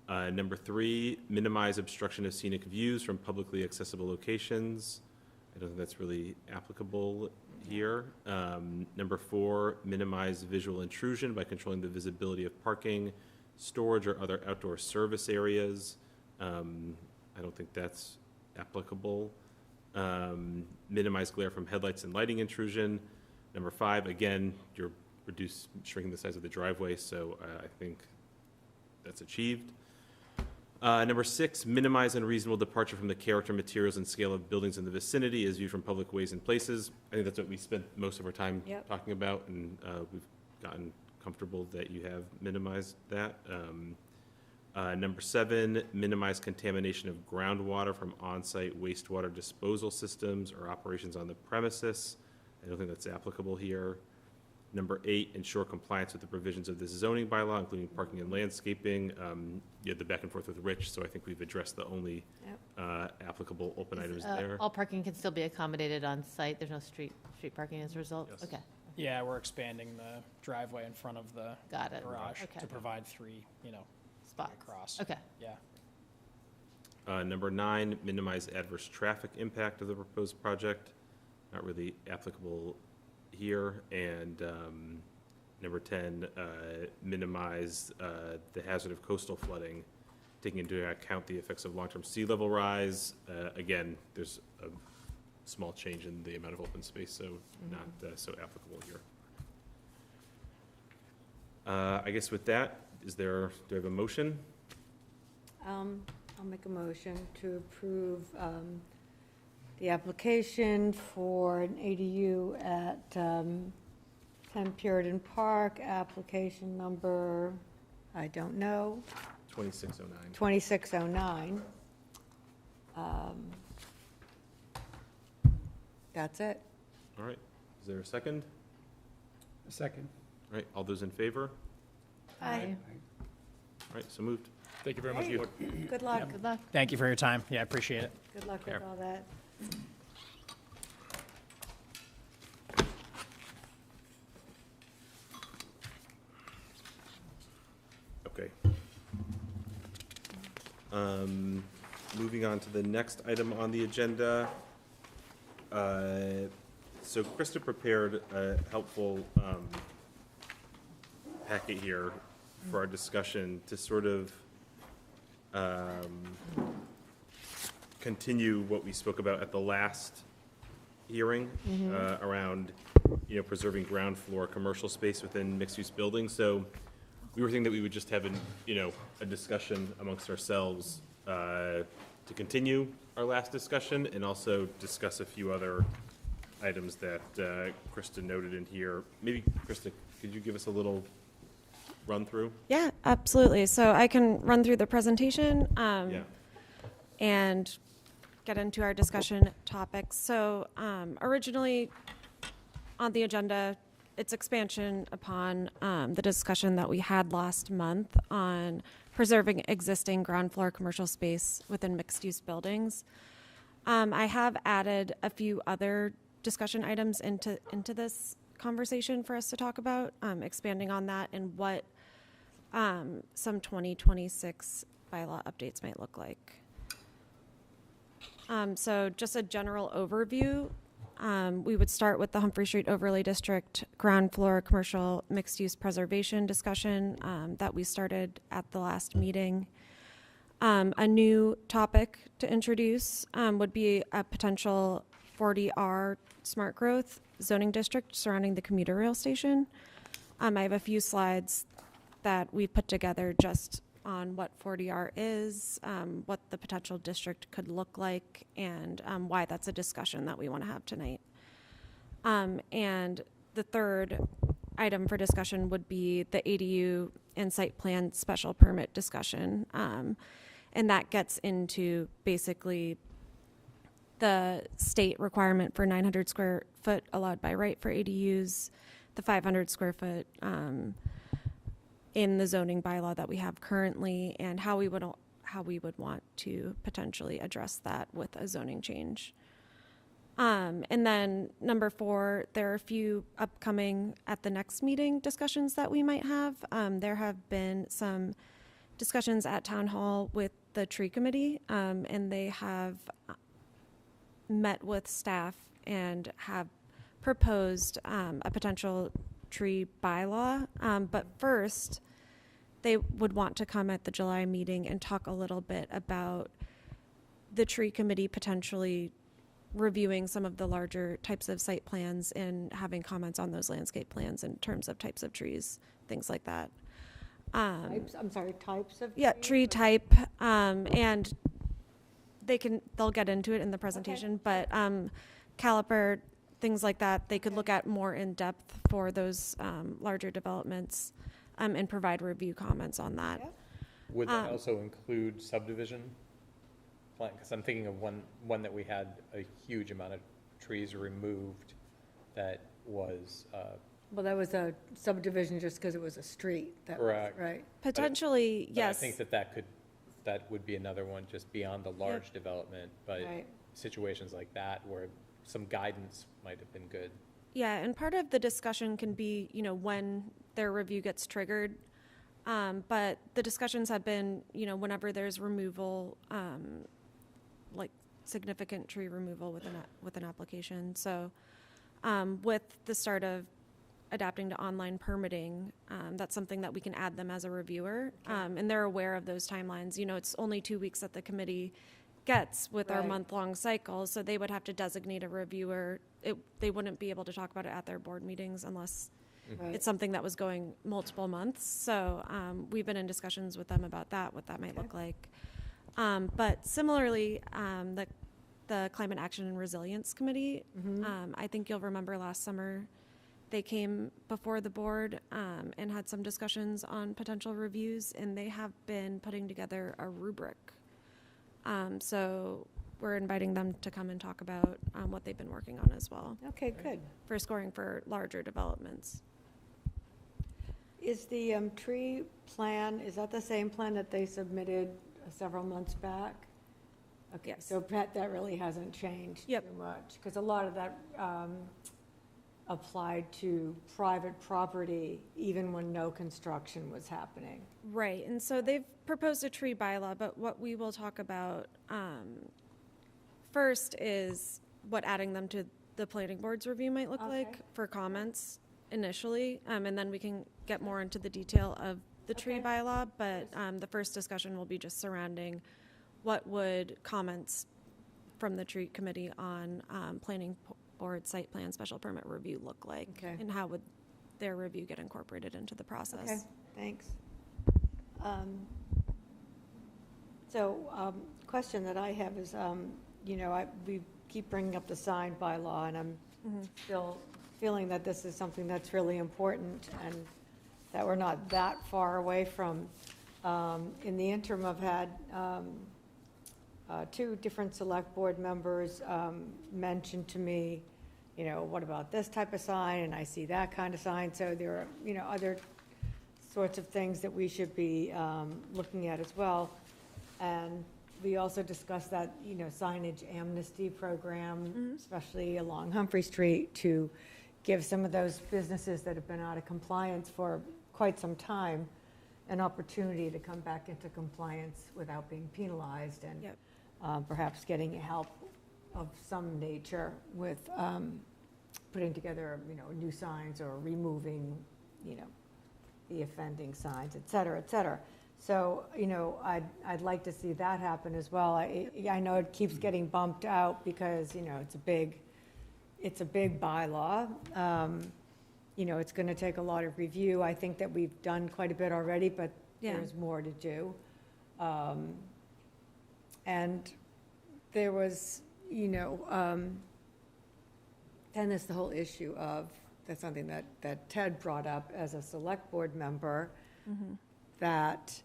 Number 3, minimize obstruction of scenic views from publicly accessible locations. I don't think that's really applicable here. Number 4, minimize visual intrusion by controlling the visibility of parking, storage, or other outdoor service areas. I don't think that's applicable. Minimize glare from headlights and lighting intrusion. Number 5, again, you're shrinking the size of the driveway, so I think that's achieved. Number 6, minimize unreasonable departure from the character, materials, and scale of buildings in the vicinity as viewed from public ways and places. I think that's what we spent most of our time Yep. talking about, and we've gotten comfortable that you have minimized that. Number 7, minimize contamination of groundwater from on-site wastewater disposal systems or operations on the premises. I don't think that's applicable here. Number 8, ensure compliance with the provisions of this zoning bylaw, including parking and landscaping. You had the back and forth with Rich, so I think we've addressed the only applicable open items there. All parking can still be accommodated on site. There's no street parking as a result? Yes. Okay, Yeah, we're expanding the driveway in front of the got it. garage Okay. to provide 3, Spots. across. Okay. Yeah. Number 9, minimize adverse traffic impact of the proposed project. Not really applicable here. And number 10, minimize the hazard of coastal flooding, taking into account the effects of long-term sea level rise. Again, there's a small change in the amount of open space, so not so applicable here. I guess with that, do I have a motion? I'll make a motion to approve the application for an ADU at 10 Puritan Park, application number, I don't know, 2609. 2609. That's it. All right. Is there a second? A second. All right. All those in favor? Aye. All right. So moved. Thank you very much. Great. Good luck. Good luck. Thank you for your time. Yeah, I appreciate it. Good luck with Care. all that. Okay. Moving on to the next item on the agenda. So Krista prepared a helpful packet here for our discussion to sort of continue what we spoke about at the last hearing around, preserving ground floor commercial space within mixed-use buildings. So we were thinking that we would just have a discussion amongst ourselves to continue our last discussion and also discuss a few other items that Krista noted in here. Maybe, Krista, could you give us a little run through? Yeah, absolutely. So I can run through the presentation Yeah. and get into our discussion topics. So originally on the agenda, it's expansion upon the discussion that we had last month on preserving existing ground floor commercial space within mixed-use buildings. I have added a few other discussion items into this conversation for us to talk about, expanding on that and what some 2026 bylaw updates might look like. So just a general overview. We would start with the Humphrey Street Overlay District ground floor commercial mixed-use preservation discussion that we started at the last meeting. A new topic to introduce would be a potential 40R smart growth zoning district surrounding the commuter rail station. I have a few slides that we've put together just on what 40R is, what the potential district could look like, and why that's a discussion that we want to have tonight. And the third item for discussion would be the ADU and site plan special permit discussion. And that gets into basically the state requirement for 900 square foot allowed by right for ADUs, the 500 square foot in the zoning bylaw that we have currently, and how we would want to potentially address that with a zoning change. And then number 4, there are a few upcoming at the next meeting discussions that we might have. There have been some discussions at Town Hall with the tree committee, and they have met with staff and have proposed a potential tree bylaw. But first, they would want to come at the July meeting and talk a little bit about the tree committee potentially reviewing some of the larger types of site plans and having comments on those landscape plans in terms of types of trees, things like that. Types, I'm sorry, types of? Yeah, trees tree or- type, and they'll get into it in the presentation, but caliper, things like that, they could look at more in depth for those larger developments and provide review comments on that. Yep. Would that also include subdivision plan? Because I'm thinking of one that we had a huge amount of trees removed that was, Well, that was a subdivision just because it was a street. That was- Correct. Right. Potentially, but yes. I think that would be another one just beyond the large development, but Right. situations like that where some guidance might have been good. Yeah, and part of the discussion can be, when their review gets triggered. But the discussions have been, whenever there's removal, like significant tree removal with an application. So with the start of adapting to online permitting, that's something that we can add them as a reviewer. And they're aware of those timelines. It's only 2 weeks that the committee gets with our Right. month-long cycle, so they would have to designate a reviewer. They wouldn't be able to talk about it at their board meetings unless Right. it's something that was going multiple months. So we've been in discussions with them about that, what that might look like. But similarly, the Climate Action and Resilience Committee, I think you'll remember last summer, they came before the board and had some discussions on potential reviews, and they have been putting together a rubric. So we're inviting them to come and talk about what they've been working on as well Okay, good. for scoring for larger developments. Is the tree plan, is that the same plan that they submitted several months back? Okay, Yes. so that really hasn't changed Yep. too much? Because a lot of that applied to private property even when no construction was happening. Right, and so they've proposed a tree bylaw, but what we will talk about first is what adding them to the planning board's review might look like Okay. for comments initially, and then we can get more into the detail of the tree Okay. bylaw, but the first discussion will be just surrounding what would comments from the tree committee on planning board site plan special permit review look like, Okay. and how would their review get incorporated into the process. Okay, thanks. So, question that I have is, we keep bringing up the sign bylaw, and I'm still feeling that this is something that's really important, and that we're not that far away from. In the interim, I've had two different select board members mention to me, you know, what about this type of sign, and I see that kind of sign. So there are, you know, other sorts of things that we should be looking at as well. And we also discussed that, you know, signage amnesty program, especially along Humphrey Street, to give some of those businesses that have been out of compliance for quite some time an opportunity to come back into compliance without being penalized, and Yep. Perhaps getting help of some nature with putting together, you know, new signs or removing, you know, the offending signs, et cetera, et cetera. So, you know, I'd like to see that happen as well. I know it keeps getting bumped out because, you know, it's a big bylaw. You know, it's going to take a lot of review. I think that we've done quite a bit already, but Yeah. there's more to do. And there was, you know, then there's the whole issue of, that's something that Ted brought up as a select board member, that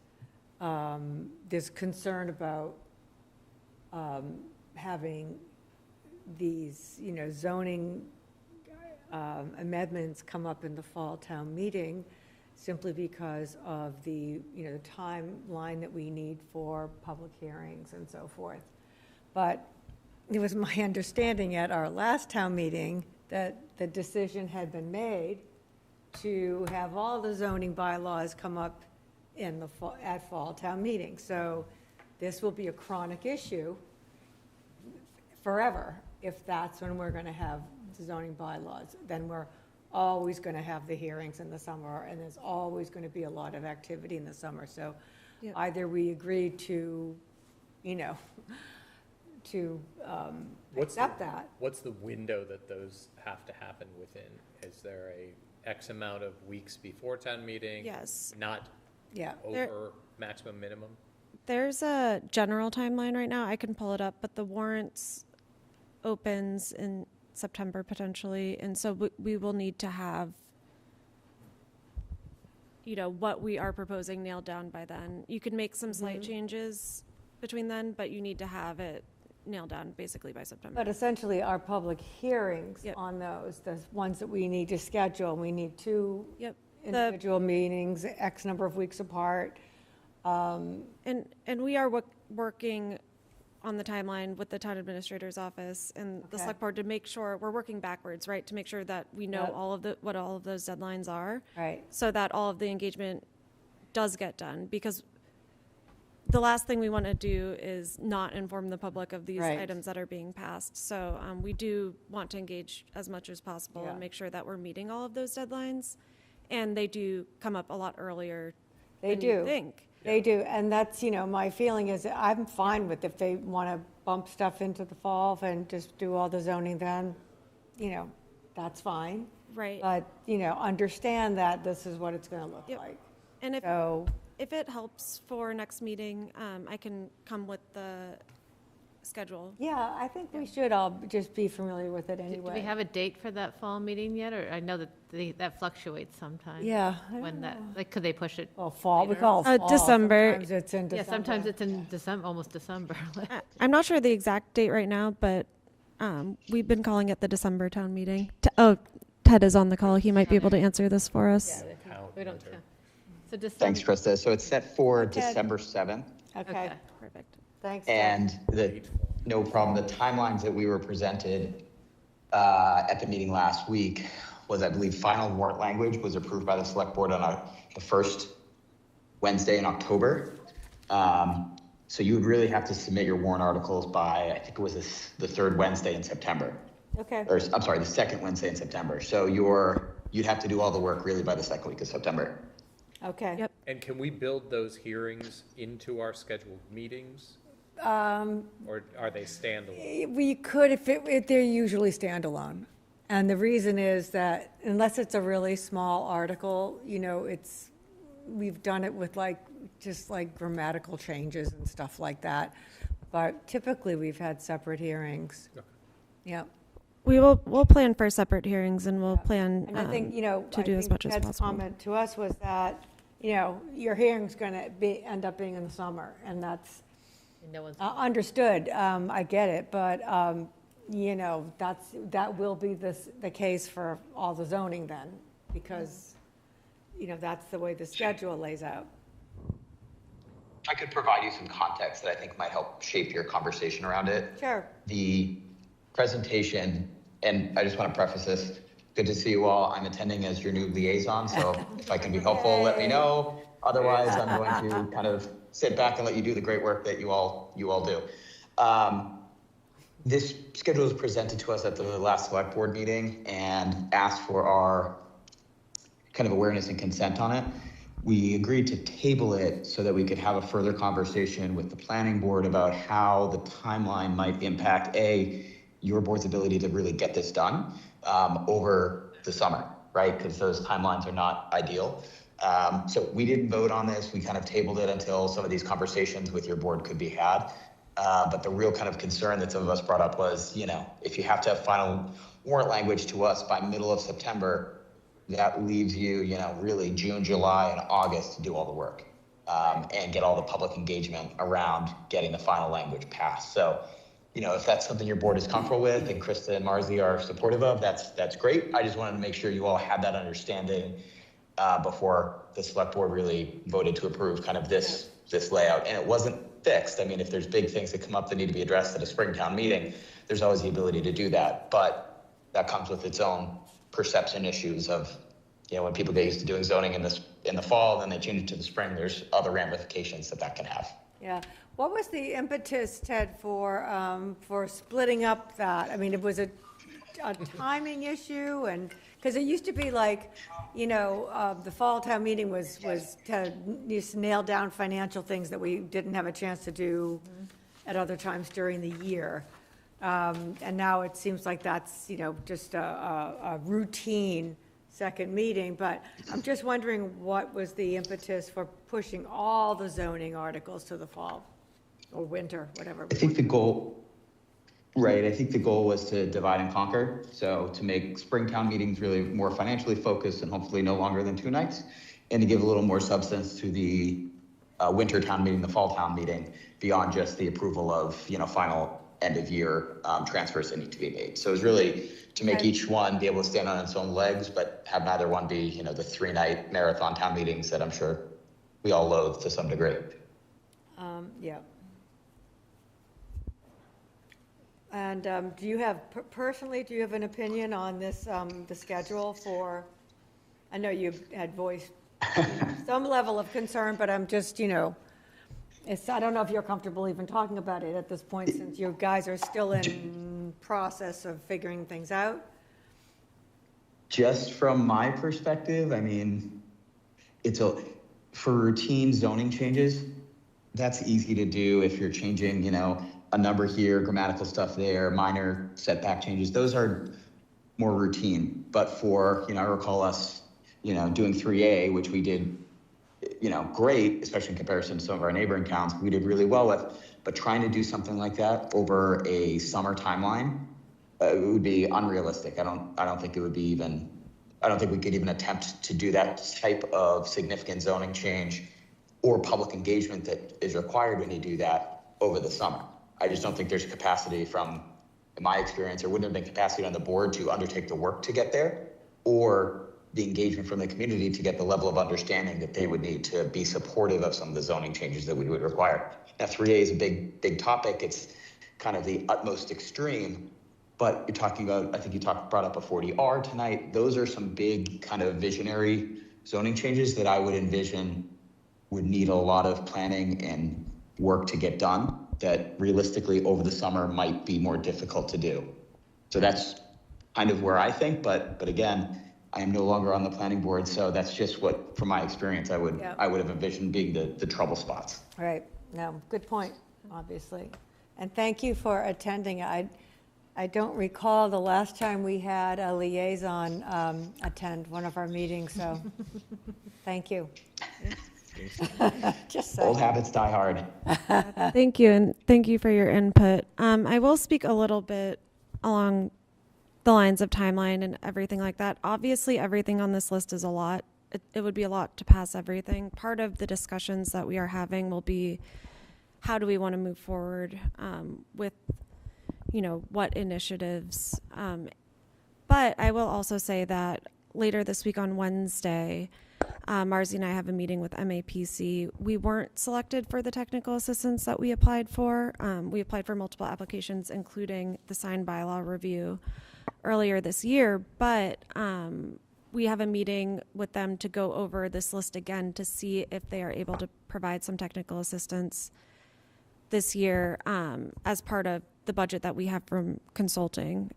there's concern about having these, you know, zoning amendments come up in the fall town meeting simply because of the, you know, the timeline that we need for public hearings and so forth. But it was my understanding at our last town meeting that the decision had been made to have all the zoning bylaws come up in the fall, at fall town meeting. So this will be a chronic issue forever if that's when we're going to have zoning bylaws. Then we're always going to have the hearings in the summer, and there's always going to be a lot of activity in the summer. So Yep. either we agree to, you know, to accept that. What's the window that those have to happen within? Is there a X amount of weeks before town meeting? Yes. Not Yeah. over maximum, minimum? There's a general timeline right now. I can pull it up, but the warrants opens in September potentially, and so we will need to have, you know, what we are proposing nailed down by then. You can make some slight changes between then, but you need to have it nailed down basically by September. But essentially, our public hearings Yep. on those, the ones that we need to schedule, we need two Yep. individual meetings, X number of weeks apart. And we are working on the timeline with the town administrator's office and the Okay. select board to make sure, we're working backwards, right? To make sure that we know Yep. what all of those deadlines are. Right. So that all of the engagement does get done, because the last thing we want to do is not inform the public of these Right. items that are being passed. So we do want to engage as much as possible Yeah. and make sure that we're meeting all of those deadlines. And they do come up a lot earlier They than you do. think. They do, and that's, you know, my feeling is that I'm fine with if they want to bump stuff into the fall and just do all the zoning then, you know, that's fine. Right. But, you know, understand that this is what it's going to look Yep. like. And So, if it helps for next meeting, I can come with the schedule. yeah, I think we should all just be familiar with it Do anyway. we have a date for that fall meeting yet, or I know that that fluctuates sometimes? Yeah. I don't When that, know. like, could they push it? Well, fall, we later? call it fall. December. Sometimes it's in December. Yeah, sometimes it's in December, almost December. I'm not sure the exact date right now, but we've been calling it the December town meeting. Ted is on the call. He might be able to answer this for us. We don't count. So Thanks, December, Krista. So it's set for Okay. December 7th, Okay, okay. Perfect. thanks. Ted. and no problem, the timelines that we were presented at the meeting last week was, I believe, final warrant language was approved by the select board on the first Wednesday in October. So you would really have to submit your warrant articles by, I think it was the third Wednesday in September. Okay, Or, I'm sorry, the second Wednesday in September. So you'd have to do all the work really by the second week of September. okay. Yep. And can we build those hearings into our scheduled meetings? Or are they standalone? We could if they're usually standalone. And the reason is that unless it's a really small article, you know, we've done it with just grammatical changes and stuff like that. But typically, we've had separate hearings. Okay. Yep. we'll plan for separate hearings and we'll plan And I think, you know, to I do as think much as Ted's possible. comment to us was that, you know, your hearing's going to end up being in the summer, and that's And no one's, understood. I get it, but, you know, that will be the case for all the zoning then, because, you know, that's the way the schedule lays out. I could provide you some context that I think might help shape your conversation around it. Sure. The presentation, and I just want to preface this, good to see you all. I'm attending as your new liaison, so if I can be helpful, let me know. Otherwise, I'm going to kind of sit back and let you do the great work that you all do. This schedule was presented to us at the last select board meeting and asked for our kind of awareness and consent on it. We agreed to table it so that we could have a further conversation with the planning board about how the timeline might impact your board's ability to really get this done over the summer, right? Because those timelines are not ideal. So we didn't vote on this. We kind of tabled it until some of these conversations with your board could be had. But the real kind of concern that some of us brought up was, you know, if you have to have final warrant language to us by middle of September, that leaves you, you know, really June, July, and August to do all the work and get all the public engagement around getting the final language passed. So, you know, if that's something your board is comfortable with and Krista and Marzi are supportive of, that's great. I just wanted to make sure you all had that understanding before the select board really voted to approve kind of this layout. And it wasn't fixed. I mean, if there's big things that come up that need to be addressed at a Springtown meeting, there's always the ability to do that. But that comes with its own perception issues of, you know, when people get used to doing zoning in the fall, then they change it to the spring, there's other ramifications that can have. Yeah. What was the impetus, Ted, for splitting up that? I mean, it was a timing issue, and because it used to be like, you know, the fall town meeting was to just nail down financial things that we didn't have a chance to do at other times during the year. And now it seems like that's, you know, just a routine second meeting, but I'm just wondering what was the impetus for pushing all the zoning articles to the fall or winter, whatever. I think the goal was to divide and conquer. So to make Springtown meetings really more financially focused and hopefully no longer than 2 nights, and to give a little more substance to the winter town meeting, the fall town meeting, beyond just the approval of, you know, final end of year transfers that need to be made. So it was really to make each one be able to stand on its own legs, but have neither one be, you know, the 3-night marathon town meetings that I'm sure we all loathe to some degree. Yeah. And do you have, personally, do you have an opinion on this, the schedule for, I know you had voiced some level of concern, but I'm just, you know, I don't know if you're comfortable even talking about it at this point, since you guys are still in process of figuring things out. Just from my perspective, I mean, for routine zoning changes, that's easy to do if you're changing, you know, a number here, grammatical stuff there, minor setback changes. Those are more routine. But for, you know, I recall us, you know, doing 3A, which we did, you know, great, especially in comparison to some of our neighboring towns, we did really well with, but trying to do something like that over a summer timeline, it would be unrealistic. I don't think we could even attempt to do that type of significant zoning change or public engagement that is required when you do that over the summer. I just don't think there's capacity from, in my experience, there wouldn't have been capacity on the board to undertake the work to get there, or the engagement from the community to get the level of understanding that they would need to be supportive of some of the zoning changes that we would require. Now, 3A is a big topic. It's kind of the utmost extreme, but you're talking about, I think you brought up a 40R tonight. Those are some big kind of visionary zoning changes that I would envision would need a lot of planning and work to get done that realistically over the summer might be more difficult to do. So that's kind of where I think, but again, I am no longer on the planning board, so that's just what, from my experience, I would have envisioned being the trouble spots. Right. No, good point, obviously. And thank you for attending. I don't recall the last time we had a liaison attend one of our meetings, so thank you. Just saying. Old habits die hard. Thank you, and thank you for your input. I will speak a little bit along the lines of timeline and everything like that. Obviously, everything on this list is a lot. It would be a lot to pass everything. Part of the discussions that we are having will be, how do we want to move forward with, what initiatives. But I will also say that later this week on Wednesday, Marzi and I have a meeting with MAPC. We weren't selected for the technical assistance that we applied for. We applied for multiple applications, including the sign bylaw review earlier this year, but we have a meeting with them to go over this list again to see if they are able to provide some technical assistance this year as part of the budget that we have from consulting.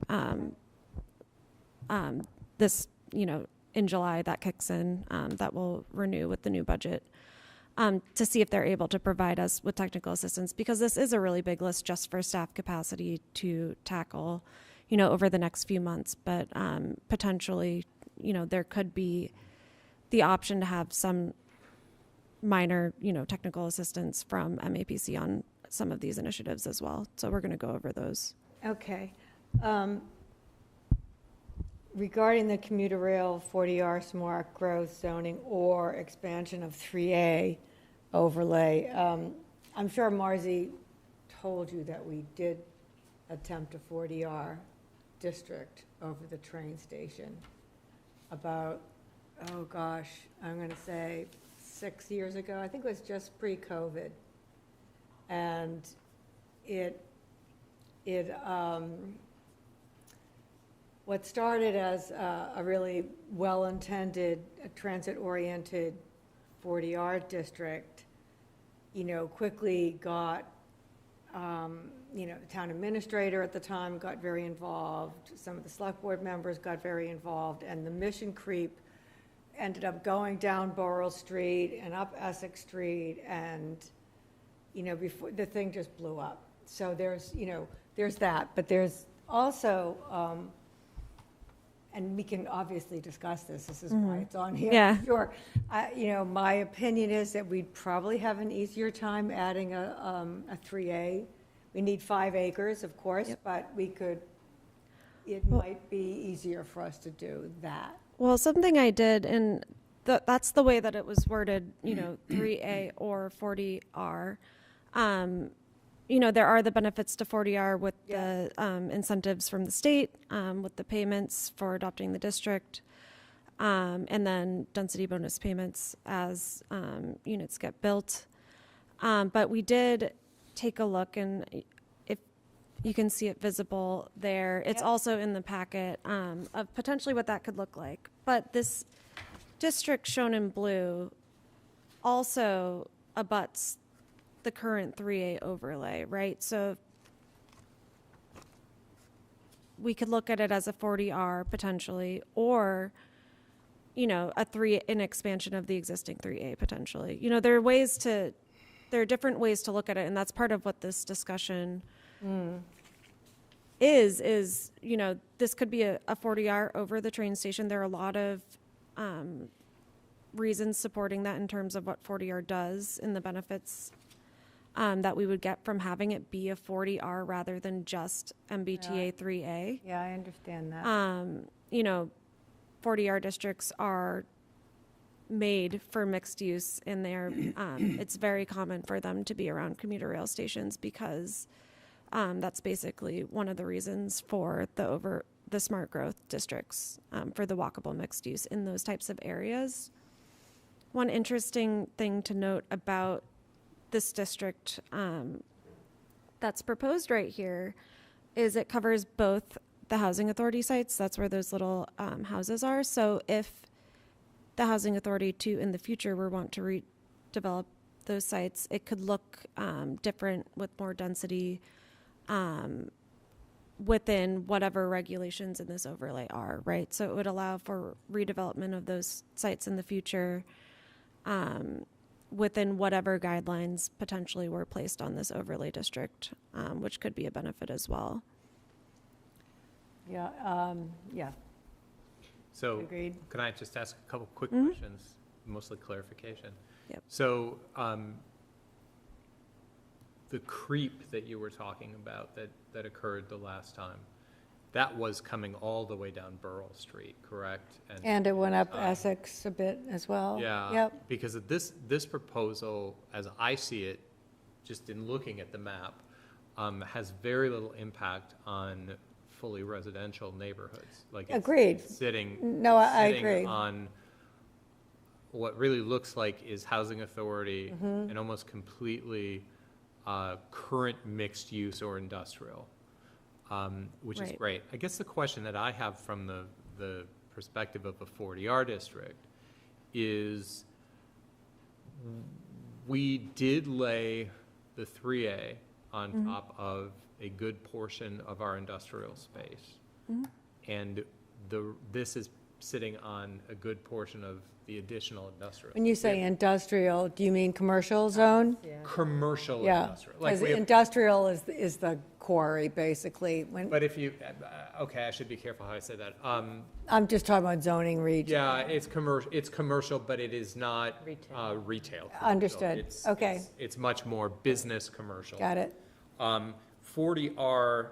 This, in July, that kicks in, that will renew with the new budget, to see if they're able to provide us with technical assistance, because this is a really big list just for staff capacity to tackle, over the next few months. But potentially, there could be the option to have some minor, technical assistance from MAPC on some of these initiatives as well. So we're going to go over those. Okay. Regarding the commuter rail 40R smart growth zoning or expansion of 3A overlay, I'm sure Marzi told you that we did attempt a 40R district over the train station about, oh gosh, I'm going to say 6 years ago. I think it was just pre-COVID. And what started as a really well-intended, transit-oriented 40R district, quickly got, the town administrator at the time got very involved. Some of the select board members got very involved, and the mission creep ended up going down Borough Street and up Essex Street, and, before the thing just blew up. So there's that, but there's also, and we can obviously discuss this. This is why it's on here. Yeah. Sure. My opinion is that we'd probably have an easier time adding a 3A. We need 5 acres, of course, but it might be easier for us to do that. Well, something I did, and that's the way that it was worded, 3A or 40R. There are the benefits to 40R with the incentives from the state, with the payments for adopting the district, and then density bonus payments as units get built. But we did take a look, and if you can see it visible there, it's also in the packet of potentially what that could look like. But this district shown in blue also abuts the current 3A overlay, right? So we could look at it as a 40R potentially, or, an expansion of the existing 3A potentially. There are different ways to look at it, and that's part of what this discussion is, this could be a 40R over the train station. There are a lot of reasons supporting that in terms of what 40R does and the benefits that we would get from having it be a 40R rather than just MBTA 3A. Yeah, I understand that. 40R districts are made for mixed use, and it's very common for them to be around commuter rail stations, because that's basically one of the reasons for the smart growth districts, for the walkable mixed use in those types of areas. One interesting thing to note about this district that's proposed right here is it covers both the housing authority sites. That's where those little houses are. So if the housing authority in the future were want to redevelop those sites, it could look different with more density within whatever regulations in this overlay are, right? So it would allow for redevelopment of those sites in the future within whatever guidelines potentially were placed on this overlay district, which could be a benefit as well. Yeah. So, Agreed. can I just ask a couple quick questions, mostly clarification? Yep. So, the creep that you were talking about that occurred the last time, that was coming all the way down Burrell Street, correct? And it went up Essex a bit as well. Yeah. Yep. Because of this proposal, as I see it, just in looking at the map, has very little impact on fully residential neighborhoods. Like it's Agreed. Sitting. No, I sitting agree. on what really looks like is housing authority Mm-hmm. and almost completely current mixed use or industrial, which is Right. great. I guess the question that I have from the perspective of a 40R district is we did lay the 3A on top of a good portion of our industrial space. And this is sitting on a good portion of the additional industrial. When you say industrial, do you mean commercial zone? Commercial Yeah, industrial. Like because we have, industrial is the quarry, basically. When, but if you, okay, I should be careful how I say that. I'm just talking about zoning region. Yeah, it's commercial, but it is not retail. commercial. Understood. Okay. It's much more business commercial. Got it. 40R,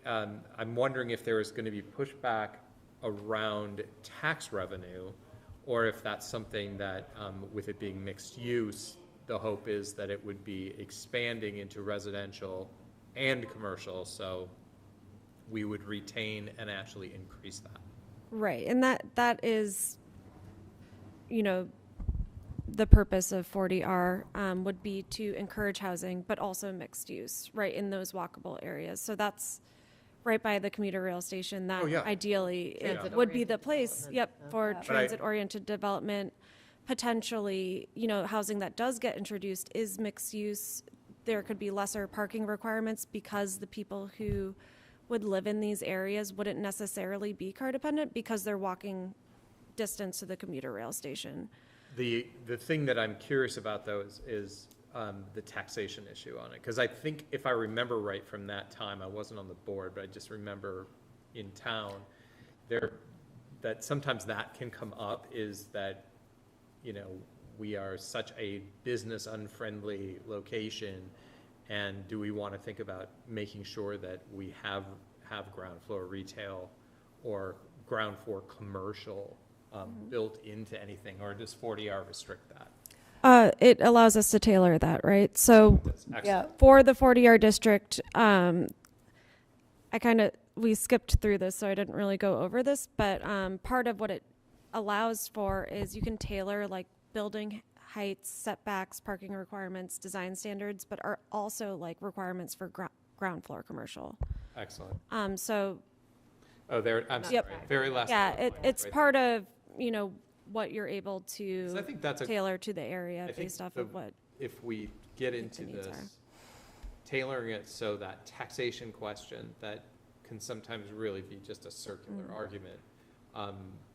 I'm wondering if there is going to be pushback around tax revenue, or if that's something that, with it being mixed use, the hope is that it would be expanding into residential and commercial, so we would retain and actually increase that. Right, and that is, the purpose of 40R would be to encourage housing, but also mixed use, right, in those walkable areas. So that's right by the commuter rail station. That Oh, yeah. ideally it Transit would be the oriented place, development, yep, for But transit-oriented development. Potentially, housing that does get introduced is mixed use. There could be lesser parking requirements because the people who would live in these areas wouldn't necessarily be car dependent because they're walking distance to the commuter rail station. The thing that I'm curious about, though, is the taxation issue on it. Because I think, if I remember right from that time, I wasn't on the board, but I just remember in town, that sometimes that can come up, is that, we are such a business unfriendly location, and do we want to think about making sure that we have ground floor retail or ground floor commercial built into anything, or does 40R restrict that? It allows us to tailor that, right? So Excellent. Yeah. for the 40R district, we skipped through this, so I didn't really go over this, but part of what it allows for is you can tailor like building heights, setbacks, parking requirements, design standards, but are also like requirements for ground floor commercial. Excellent. So Oh, there, I'm sorry, Yep. very last. yeah, bullet point it's right part of, what you're able there. 'Cause I to think that's tailor to the area I think based off of what. if we get into the needs this, tailoring it so that taxation question that can sometimes really be just a circular argument,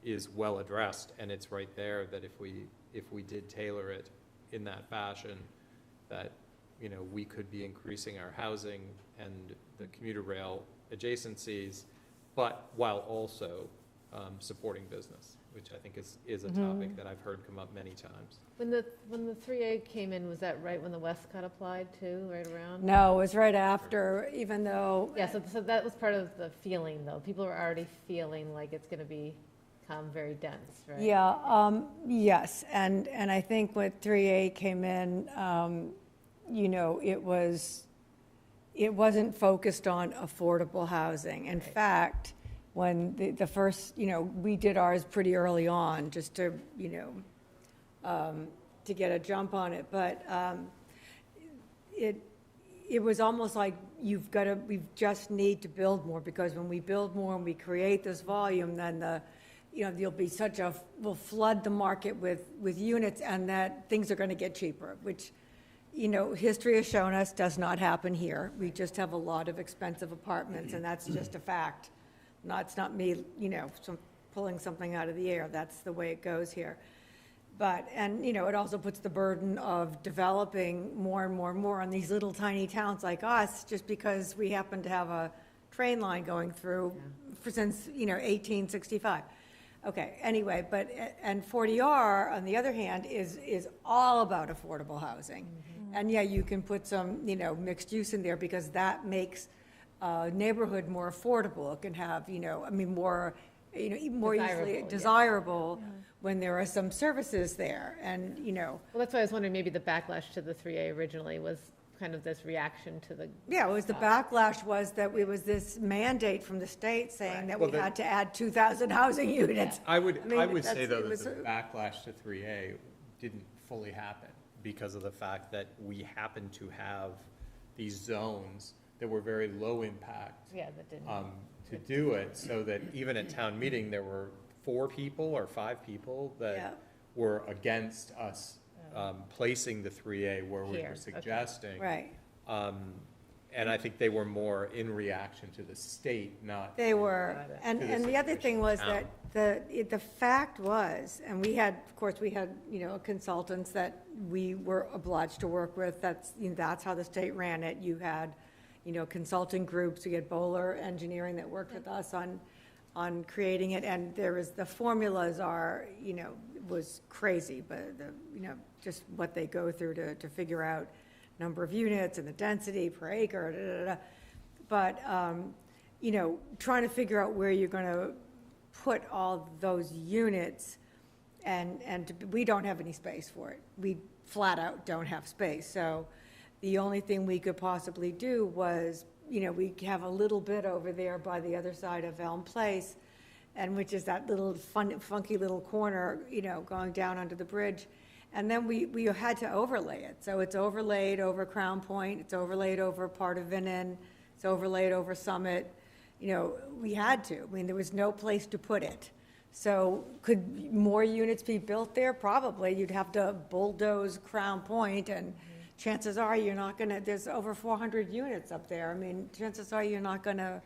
is well addressed, and it's right there that if we did tailor it in that fashion, that, we could be increasing our housing and the commuter rail adjacencies, but while also supporting business, which I think is a topic that I've heard come up many times. When the 3A came in, was that right when the Westcott applied too, right around? No, it was right after, even though. Yeah, so that was part of the feeling, though. People were already feeling like it's going to become very dense, right? Yeah, yes, and I think when 3A came in, it wasn't focused on affordable housing. In fact, when the first, we did ours pretty early on, just to, to get a jump on it, but it was almost like we just need to build more, because when we build more and we create this volume, then there'll be we'll flood the market with units, and that things are going to get cheaper, which, history has shown us does not happen here. We just have a lot of expensive apartments, and that's just a fact. It's not me, pulling something out of the air. That's the way it goes here. But, it also puts the burden of developing more and more and more on these little tiny towns like us, just because we happen to have a train line going through since, 1865. Okay, anyway, and 40R, on the other hand, is all about affordable housing. And yeah, you can put some, mixed use in there, because that makes neighborhood more affordable. It can have, more, even more easily Desirable, yeah. desirable when there are some services there, and, Well, that's why I was wondering, maybe the backlash to the 3A originally was kind of this reaction to the. yeah, it was the backlash was that it was this mandate from the state saying that we Well, had to add 2,000 housing units. I would mean, say that's- though it that was the a- backlash to 3A didn't fully happen because of the fact that we happen to have these zones that were very low impact Yeah, that didn't. to do it, so that even at town meeting, there were 4 people or 5 people Yeah. that were against us placing the 3A where we Here, were okay. suggesting. Right. And I think they were more in reaction to the state, not. They were, Got it. and To the the other thing situation was now. that the fact was, and we had, of course, we had, consultants that we were obliged to work with, that's how the state ran it. You had, consulting groups, you had Bowler Engineering that worked with us on creating it, and the formulas are, was crazy, but just what they go through to figure out number of units and the density per acre, But, trying to figure out where you're going to put all those units, and we don't have any space for it. We flat out don't have space. So the only thing we could possibly do was, we have a little bit over there by the other side of Elm Place, and which is that little funky little corner, going down under the bridge. And then we had to overlay it. So it's overlaid over Crown Point, it's overlaid over part of Vinnon, it's overlaid over Summit. We had to. I mean, there was no place to put it. So could more units be built there? Probably. You'd have to bulldoze Crown Point, and chances are you're not going to, there's over 400 units up there. I mean, chances are you're not going to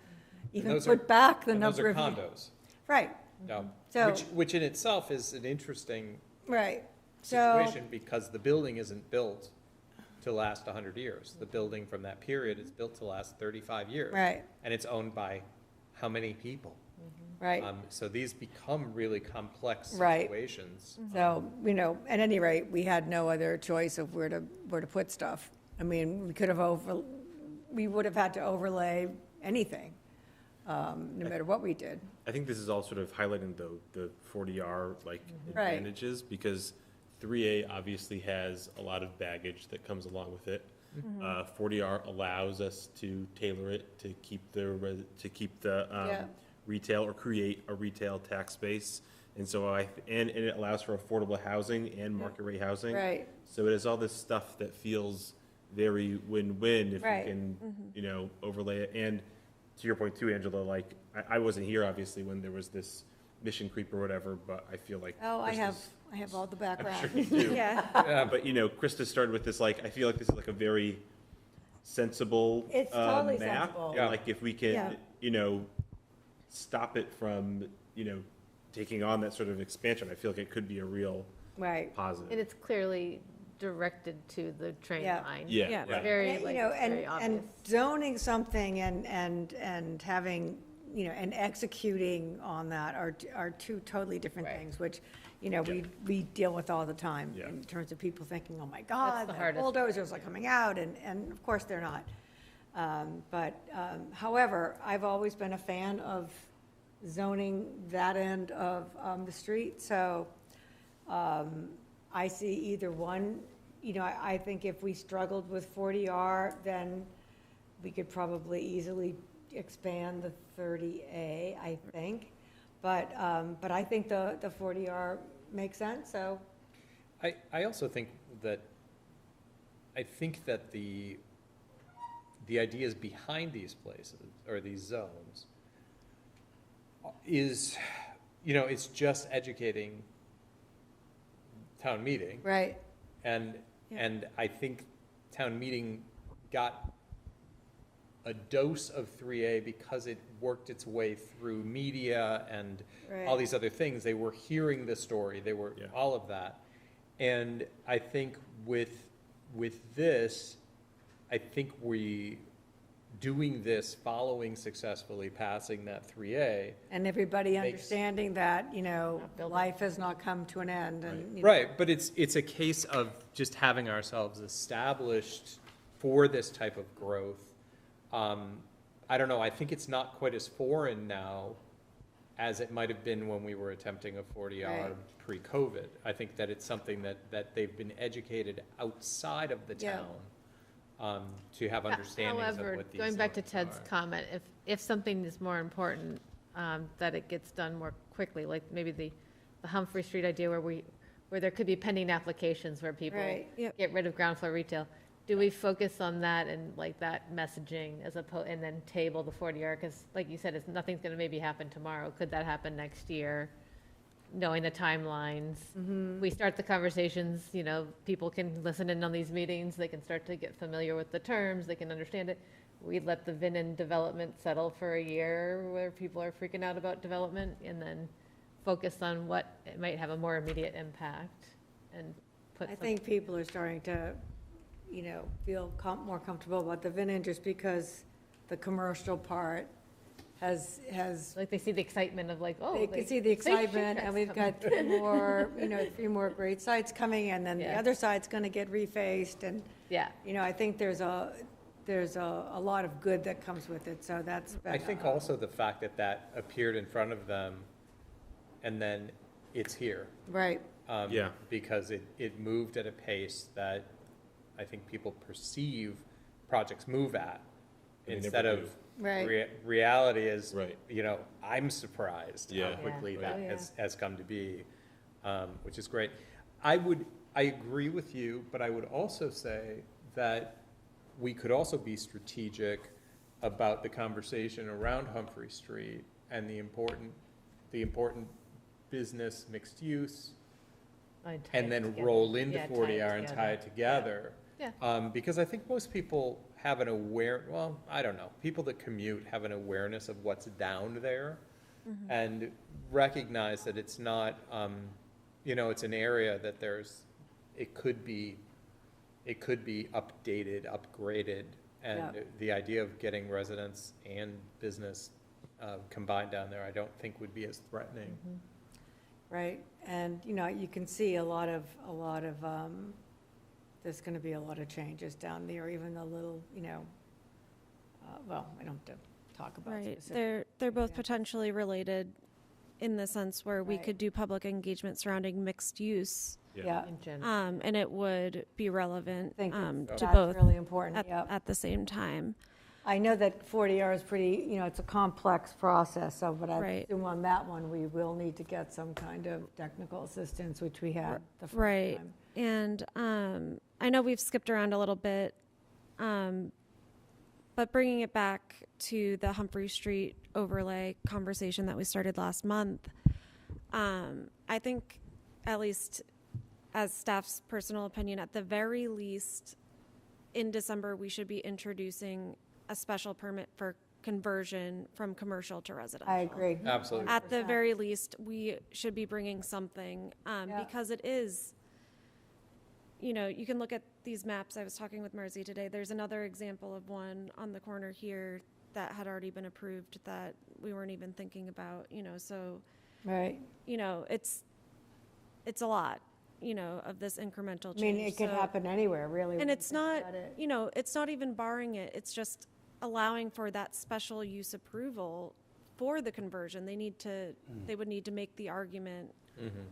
even those put are- back the And those number are of. condos. Right, No, So- which in itself is an interesting right. So, situation, because the building isn't built to last 100 years. The building from that period is built to last 35 years. right, And it's owned by how many people? right. So these become really complex Right. situations. So, at any rate, we had no other choice of where to put stuff. I mean, we would have had to overlay anything, no matter what we did. I think this is all sort of highlighting the 40R Right. advantages, because 3A obviously has a lot of baggage that comes along with it. 40R allows us to tailor it to keep the Yeah. retail, or create a retail tax base. And so and it allows for affordable housing and market rate housing. Right. So it is all this stuff that feels very win-win if Right. you can, overlay it. And to your point too, Angela, like, I wasn't here obviously when there was this mission creep or whatever, but I feel like. Oh, I Krista's- have all the I'm background. sure you do. Yeah. But, Krista started with this, like, I feel like this is like a very sensible It's totally map. sensible. And, like, if we Yeah. can, stop it from, taking on that sort of expansion, I feel like it could be a real Right. And positive. it's clearly directed to the train Yeah. line. Yeah, Yeah. It's right. very, And, like, and very obvious. zoning something and having, and executing on that are two totally different Right. things, which, we deal with all the time Yeah. in terms of people thinking, oh my God, the the hardest. bulldozers are coming out, and of course they're not. However, I've always been a fan of zoning that end of the street, so I see either one. I think if we struggled with 40R, then we could probably easily expand the 30A, I think. But I think the 40R makes sense, so, I also think that, the ideas behind these places, or these zones, is, it's just educating town meeting. right, And, Yeah. and I think town meeting got a dose of 3A because it worked its way through media and all Right. these other things. They were hearing the story, they were, Yeah. all of that. And I think with this, I think doing this, following successfully passing that 3A. and everybody Makes- understanding that, building. life has not come to an end, and, Right, but it's a case of just having ourselves established for this type of growth, I don't know, I think it's not quite as foreign now as it might have been when we were attempting a 40R Right. pre-COVID. I think that it's something that they've been educated outside of the Yeah. town to have understandings of However, what these going back to zones Ted's are. comment, if something is more important, that it gets done more quickly, like maybe the Humphrey Street idea where there could be pending applications where people Right. Yep. get rid of ground floor retail. Do we focus on that and like that messaging as opposed, and then table the 40R? Because like you said, nothing's going to maybe happen tomorrow. Could that happen next year? Knowing the timelines. We start the conversations, people can listen in on these meetings. They can start to get familiar with the terms. They can understand it. We let the Vinen development settle for a year where people are freaking out about development and then focus on what it might have a more immediate impact and put I some. think people are starting to, feel more comfortable about the Vinen just because the commercial part has, Like they see the excitement of like, oh. they can see the excitement, and we've got three more great sites coming, and then the Yeah. other side's gonna get refaced, and, Yeah, I think there's a lot of good that comes with it, so that's been. I think also the fact that appeared in front of them and then it's here. Right, Yeah. Because it moved at a pace that I think people perceive projects move at. And they Instead never of, Right. reality is, Right. I'm surprised how Yeah. quickly Yeah. that Oh, yeah. has come to be, which is great. I agree with you, but I would also say that we could also be strategic about the conversation around Humphrey Street and the important business mixed use, I'd tie and it then together. roll into Yeah, 40R and tie it together. Yeah. Because I think most people have I don't know, people that commute have an awareness of what's down there and recognize that it's not, it's an area that it could be updated, upgraded, and Yeah. the idea of getting residents and business combined down there, I don't think would be as threatening. right, and, you can see a lot of, there's gonna be a lot of changes down there, even the little, well, I don't have to talk about Right, specific. they're both Yeah. potentially related in the sense where we Right. could do public engagement surrounding mixed use, Yeah, In general. and it would be relevant I think to that's both really important, at, yeah. at the same time. I know that 40R is pretty, it's a complex process, so, but I Right. assume on that one, we will need to get some kind of technical assistance, which we had the first Right. time. And I know we've skipped around a little bit, but bringing it back to the Humphrey Street overlay conversation that we started last month, I think, at least as staff's personal opinion, at the very least, in December, we should be introducing a special permit for conversion from commercial to residential. I agree. Absolutely. At the very least, we should be bringing something, Yeah. because it is, you can look at these maps. I was talking with Marzi today. There's another example of one on the corner here that had already been approved that we weren't even thinking about, so, Right. it's a lot, of this incremental I change. mean, it could So- happen anywhere, really. And when you it's think not, about it. it's not even barring it. It's just allowing for that special use approval for the conversion. They would need to make the argument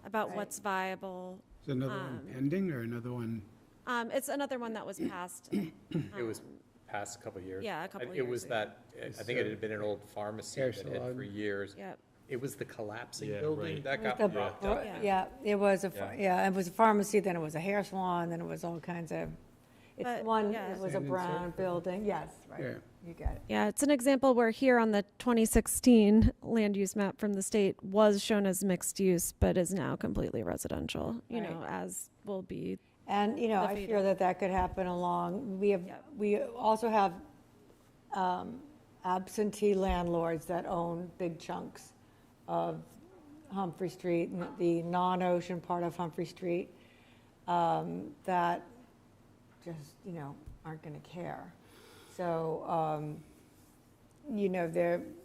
about Right. what's viable. Is another one pending or another one? It's another one that was passed. It was past couple of years. Yeah, a couple It years was ago. I think it had been an old pharmacy Hair that had salon. for years. Yep. It was the collapsing Yeah, building right. that It got was the- propped up. Yeah, it was Yeah. it was a pharmacy, then it was a hair salon, then it was all kinds of, it's But, one, yeah. it was a Sand and brown surf. building, yes, right, Yeah. you got it. Yeah, it's an example where here on the 2016 land use map from the state was shown as mixed use, but is now completely residential, Right. as will be. And, I Defeat fear it. that could happen along, Yep. we also have absentee landlords that own big chunks of Humphrey Street, the non-ocean part of Humphrey Street, that just, aren't gonna care. So,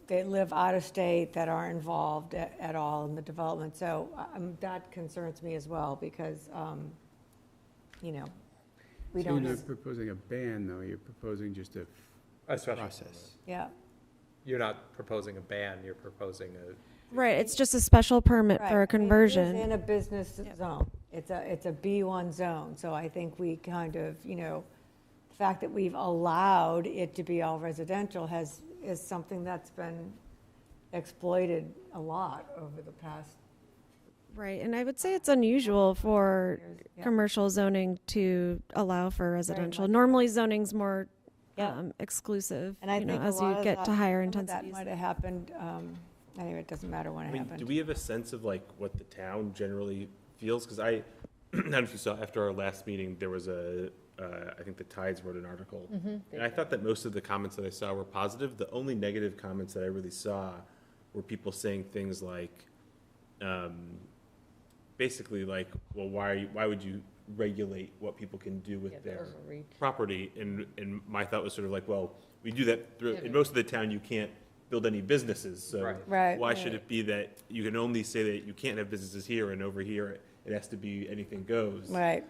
they live out of state, that aren't involved at all in the development. So that concerns me as well, because, we So don't, you're not proposing a ban, though, you're proposing just a A special process. yeah, you're not proposing a ban, you're proposing a, Right, it's just a special permit for a Right. I mean, it is conversion. in a business zone. It's a B1 zone, so I think we kind of, the fact that we've allowed it to be all residential is something that's been exploited a lot over the past. Right, and I would say it's unusual for Yeah. commercial zoning to allow for residential. much. Normally zoning's more Yeah. exclusive, And I think a as lot you of get that- to higher some of that intensities. might have happened, anyway, it doesn't matter when I it mean, happened. do we have a sense of like what the town generally feels? Because I don't know if you saw, after our last meeting, there was I think the Tides wrote an article. And I thought that most of the comments that I saw were positive. The only negative comments that I really saw were people saying things like, basically like, well, why would you regulate what people can do with Yeah, their overreach. property? And my thought was sort of like, well, we do that through, Yeah, in but- most of the town, you can't build any businesses, so Right. Right. why should it be that you can only say that you can't have businesses here, and over here it has to be anything goes? Right.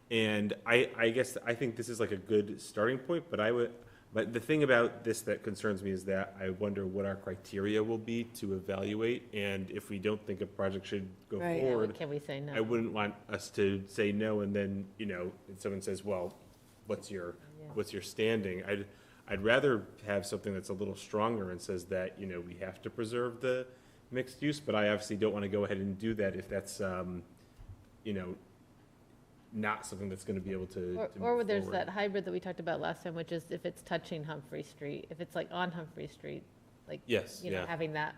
And I guess, I think this is like a good starting point, but the thing about this that concerns me is that I wonder what our criteria will be to evaluate, and if we don't think a project should go Right. Yeah, forward, can we say no? I wouldn't want us to say no, and then, and someone says, well, what's your standing? I'd rather have something that's a little stronger and says that, we have to preserve the mixed use, but I obviously don't want to go ahead and do that if that's, not something that's gonna be able to Or move there's forward. that hybrid that we talked about last time, which is if it's touching Humphrey Street, if it's like on Humphrey Street, like, Yes, yeah. having that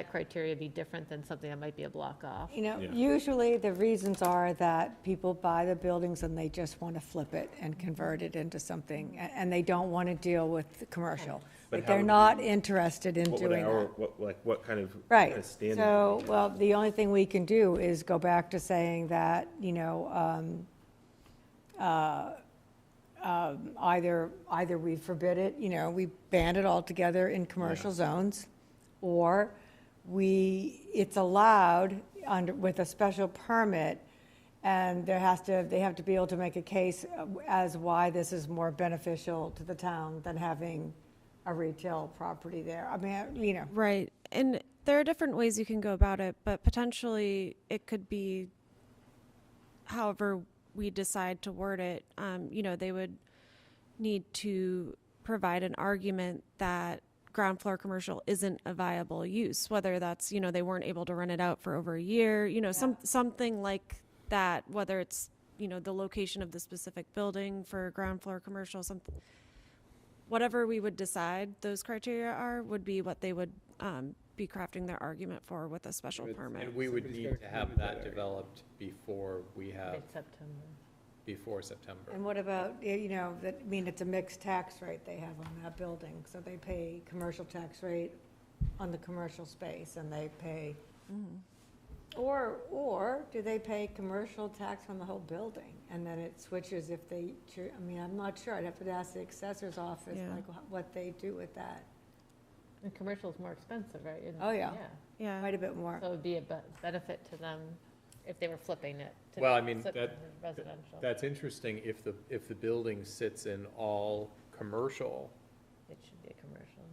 criteria be different than something that might be a block off. Yeah. Usually the reasons are that people buy the buildings and they just want to flip it and convert it into something, and they don't want to deal with the commercial. But Like, how they're would not we- interested in What would doing our, that. what kind of Right, standing? so, would we well, have? the only thing we can do is go back to saying that, either we forbid it, we ban it altogether in commercial zones, or it's allowed with a special permit, and they have to be able to make a case as why this is more beneficial to the town than having a retail property there. I mean, Right, and there are different ways you can go about it, but potentially it could be however we decide to word it. They would need to provide an argument that ground floor commercial isn't a viable use, whether that's, they weren't able to rent it out for over a year, something like that, whether it's, the location of the specific building for ground floor commercial, something, whatever we would decide those criteria are, would be what they would be crafting their argument for with a special permit. and we would Somebody's need gotta to have come with that that area. developed before we have, Mid-September. before September. and what about, it's a mixed tax rate they have on that building, so they pay commercial tax rate on the commercial space, and they pay, or do they pay commercial tax on the whole building? And then it switches if I'm not sure, I'd have to ask the assessor's office, Yeah. like, what they do with that. And commercial is more expensive, right? Oh, yeah. Yeah. Quite a bit more. So it would be a benefit to them if they were flipping it to Well, I mean, flip that- it to residential. That's interesting, if the building sits in all commercial, It should be a commercial.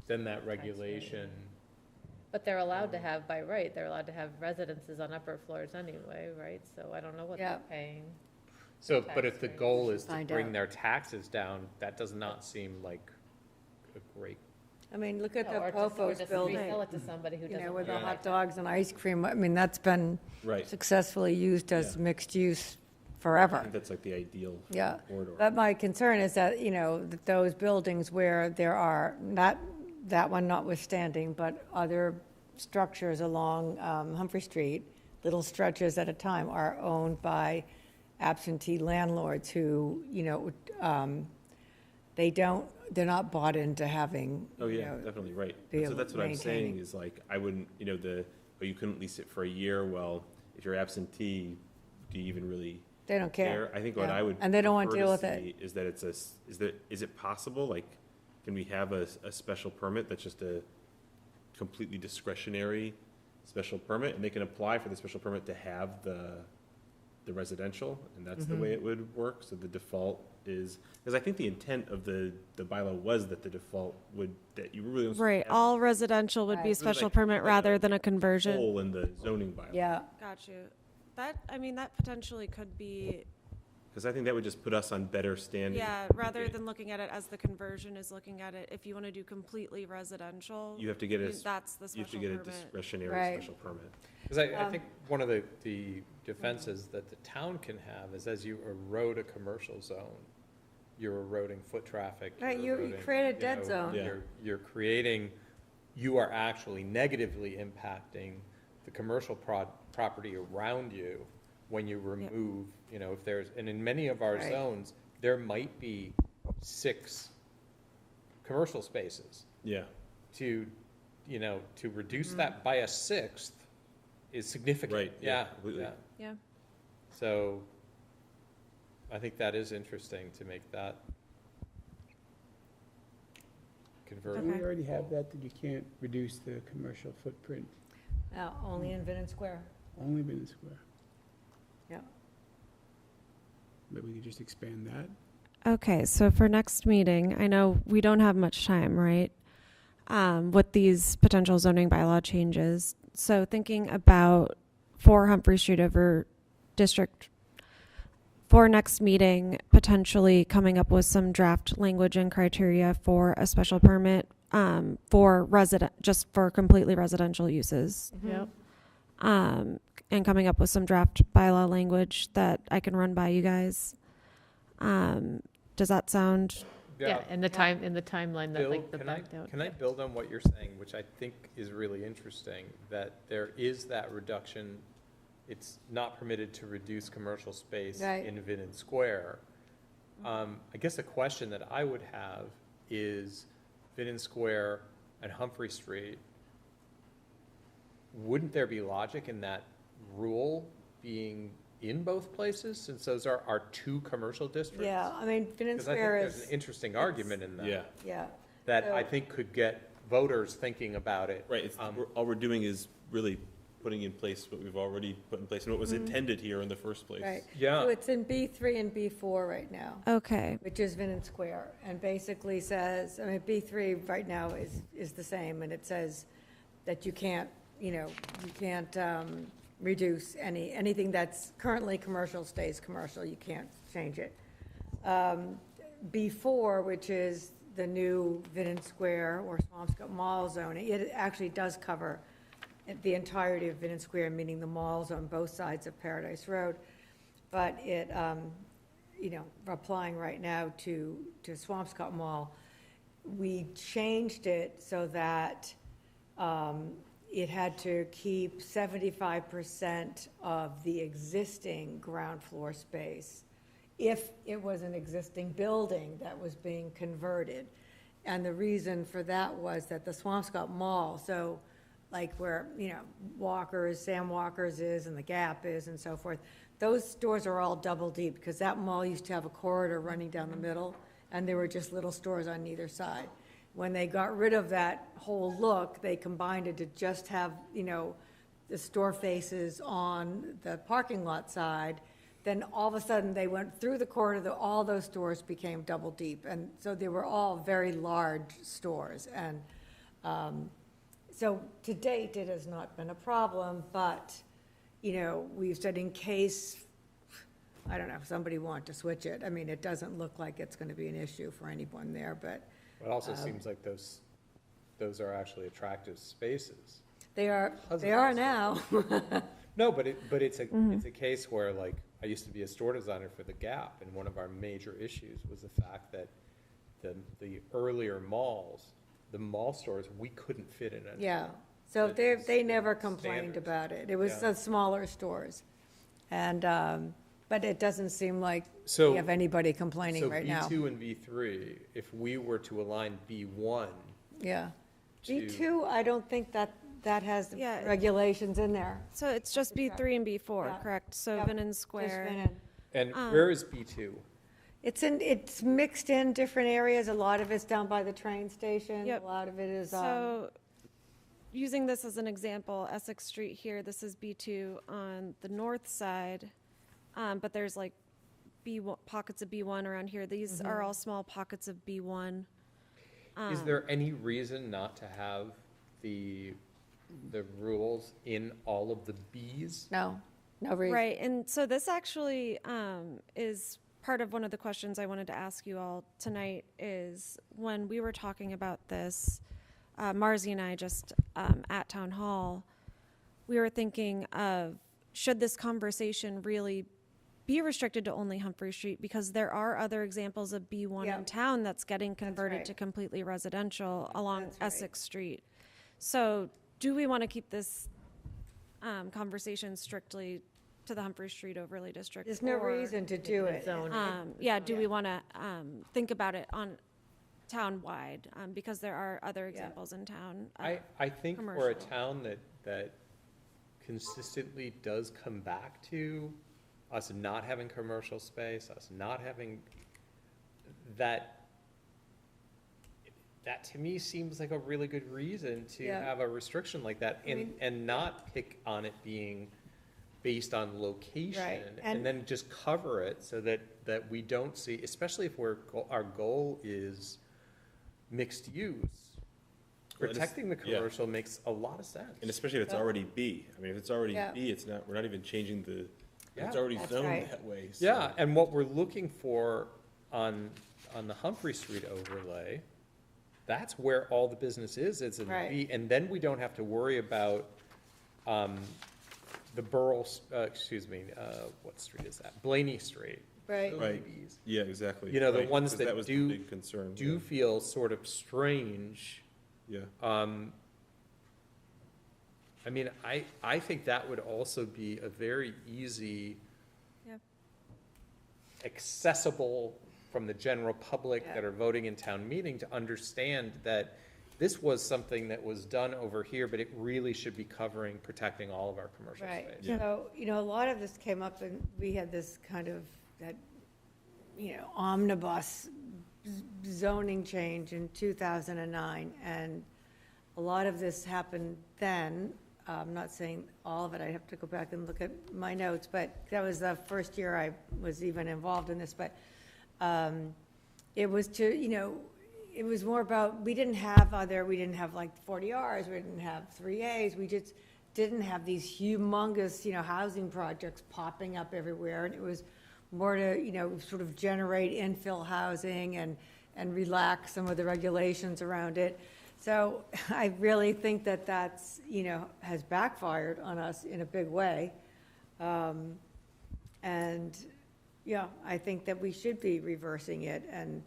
then that regulation, But they're allowed to have, by right, they're allowed to have residences on upper floors anyway, right? So I don't know what they're Yeah. paying. so, but if the Tax rate. goal is to Find bring out. their taxes down, that does not seem like a great, Look at the Or Pofo's just building, resell it to somebody who doesn't. with the want hot it. dogs and ice cream. That's been Right. successfully used as Yeah. mixed use I forever. think that's like the ideal Yeah, corridor. but my concern is that, that those buildings where there are, not that one notwithstanding, but other structures along Humphrey Street, little stretches at a time, are owned by absentee landlords who, they're not bought into having, Oh, yeah, definitely, right. be So able that's to what I'm saying, maintain it. is like, I wouldn't, you couldn't lease it for a year, well, if you're absentee, do you even really they don't care. care? I think what Yeah. I would And they don't want to prefer deal with it. see is that is it possible, like, can we have a special permit that's just a completely discretionary special permit, and they can apply for the special permit to have the the residential, and that's the way it would work. So the default is, because I think the intent of the bylaw was that the default would, that you really. Right, all residential would be Right. special like- permit like rather a than a conversion. Hole in the zoning bylaw. Yeah, Got you. That, I mean, that potentially could be, Because I think that would just put us on better standing. yeah, rather than looking at it as the conversion is looking at it, if you want to do completely residential. You have to get a, That's the you have to special get a permit. discretionary Right. special permit. Because I think one of the defenses that the town can have is as you erode a commercial zone, you're eroding foot traffic. Right, you're you eroding, create a you dead know, zone. Yeah. You're creating, you are actually negatively impacting the commercial property around you when you remove, you know, if there's, and in many of our Right. zones, there might be 6 commercial spaces. Yeah. To, you know, to reduce that by a 6th is significant. Right, yeah, Yeah, completely. yeah. Yeah. So I think that is interesting to make that Do conversion. we already have that you can't reduce the commercial footprint, only in Venice Square, only Bennett Square? yeah. But we could just expand that? Okay, so for next meeting, I know we don't have much time, right? With these potential zoning bylaw changes. So thinking about for Humphrey Street over district, for next meeting, potentially coming up with some draft language and criteria for a special permit for just for completely residential uses. Yep. And coming up with some draft bylaw language that I can run by you guys. Does that sound? Yeah, in the timeline that Bill, like the can I, backed out. can I build on what you're saying, which I think is really interesting, that there is that reduction. It's not permitted to reduce commercial space Right. in Vinen Square. I guess a question that I would have is Vinen Square and Humphrey Street, wouldn't there be logic in that rule being in both places, since those are our 2 commercial districts? Yeah, I mean, Venice Because I think Square there's is, an interesting argument in that. Yeah. yeah, That I So- think could get voters thinking about it. Right, it's, all we're doing is really putting in place what we've already put in place and what was intended here in the first place. right. Yeah. So it's in B3 and B4 right now, Okay. which is Venice Square, and basically says, I mean, B3 right now is the same, and it says that you can't, you know, you can't reduce anything that's currently commercial stays commercial, you can't change it. B4, which is the new Vinen Square or Swampscott Mall zoning, it actually does cover the entirety of Vinen Square, meaning the malls on both sides of Paradise Road. But it, you know, applying right now to Swampscott Mall, we changed it so that it had to keep 75% of the existing ground floor space if it was an existing building that was being converted. And the reason for that was that the Swampscott Mall, so like where, you know, Walker's, Sam Walker's is, and the Gap is, and so forth, those stores are all double deep, because that mall used to have a corridor running down the middle, and there were just little stores on either side. When they got rid of that whole look, they combined it to just have, you know, the store faces on the parking lot side. Then all of a sudden, they went through the corridor, all those stores became double deep. And so they were all very large stores. And so to date, it has not been a problem, but, you know, we've said in case, I don't know, somebody want to switch it. I mean, it doesn't look like it's going to be an issue for anyone there, but It also seems like those are actually attractive spaces. they are now. No, but it's a case where, like, I used to be a store designer for the Gap, and one of our major issues was the fact that the earlier malls, the mall stores, we couldn't fit in it. Yeah, so It's they never complained standards. about it. It was Yeah. the smaller stores. And, but it doesn't seem like So- we have anybody complaining So right now. B2 and B3, if we were to align B1, Yeah. to- B2, I don't think that has Yeah. regulations in there. So it's just B3 and B4, Yeah. correct? So Yep. Vinen Just Square. Vinen. and where is B2? It's mixed in different areas. A lot of it's down by the train station. Yep. A lot of it is, So, using this as an example, Essex Street here, this is B2 on the north side. But there's like B1, pockets of B1 around here. These are all small pockets of B1. Is there any reason not to have the rules in all of the Bs? No, no reason. Right, and so this actually is part of one of the questions I wanted to ask you all tonight is when we were talking about this, Marzi and I just at Town Hall, we were thinking of, should this conversation really be restricted to only Humphrey Street? Because there are other examples of B1 Yep. in town that's getting converted right. to completely residential along That's right. Essex Street. So do we want to keep this conversation strictly to the Humphrey Street overlay district? There's no or, reason to do it. Yeah, do we want to think about it on town-wide? Because there are other examples in town. I think for a commercial. town that consistently does come back to us not having commercial space, us not having, that to me seems like a really good reason to Yeah. have a restriction like that and not pick on it being based on location And- and then just cover it so that we don't see, especially if our goal is mixed use. Well, it is- Protecting the yeah. commercial makes a lot of sense. And especially if it's already B. I mean, if it's already Yeah. B, it's not, we're not even changing the, it's Yeah. already That's zoned right. that way. So. Yeah, and what we're looking for on the Humphrey Street overlay, that's where all the business is, it's in the Right. B, and then we don't have to worry about, the Burl, what street is that? Blaney Street. Right. Right. Yeah, exactly. You know, the Right, ones 'cause that was the do- big concern. Do feel sort of strange. Yeah. I mean, I think that would also be a very easy, Yep. accessible from the general public Yeah. that are voting in town meeting to understand that this was something that was done over here, but it really should be covering, protecting all of our commercial Right, space. so, a lot of this came up and we had this kind of, that, omnibus zoning change in 2009. And a lot of this happened then. I'm not saying all of it, I have to go back and look at my notes, but that was the first year I was even involved in this. But it was to, it was more about, we didn't have like 40Rs, we didn't have 3As, we just didn't have these humongous, housing projects popping up everywhere. And it was more to, sort of generate infill housing and relax some of the regulations around it. So I really think that that's, has backfired on us in a big way. And, yeah, I think that we should be reversing it and.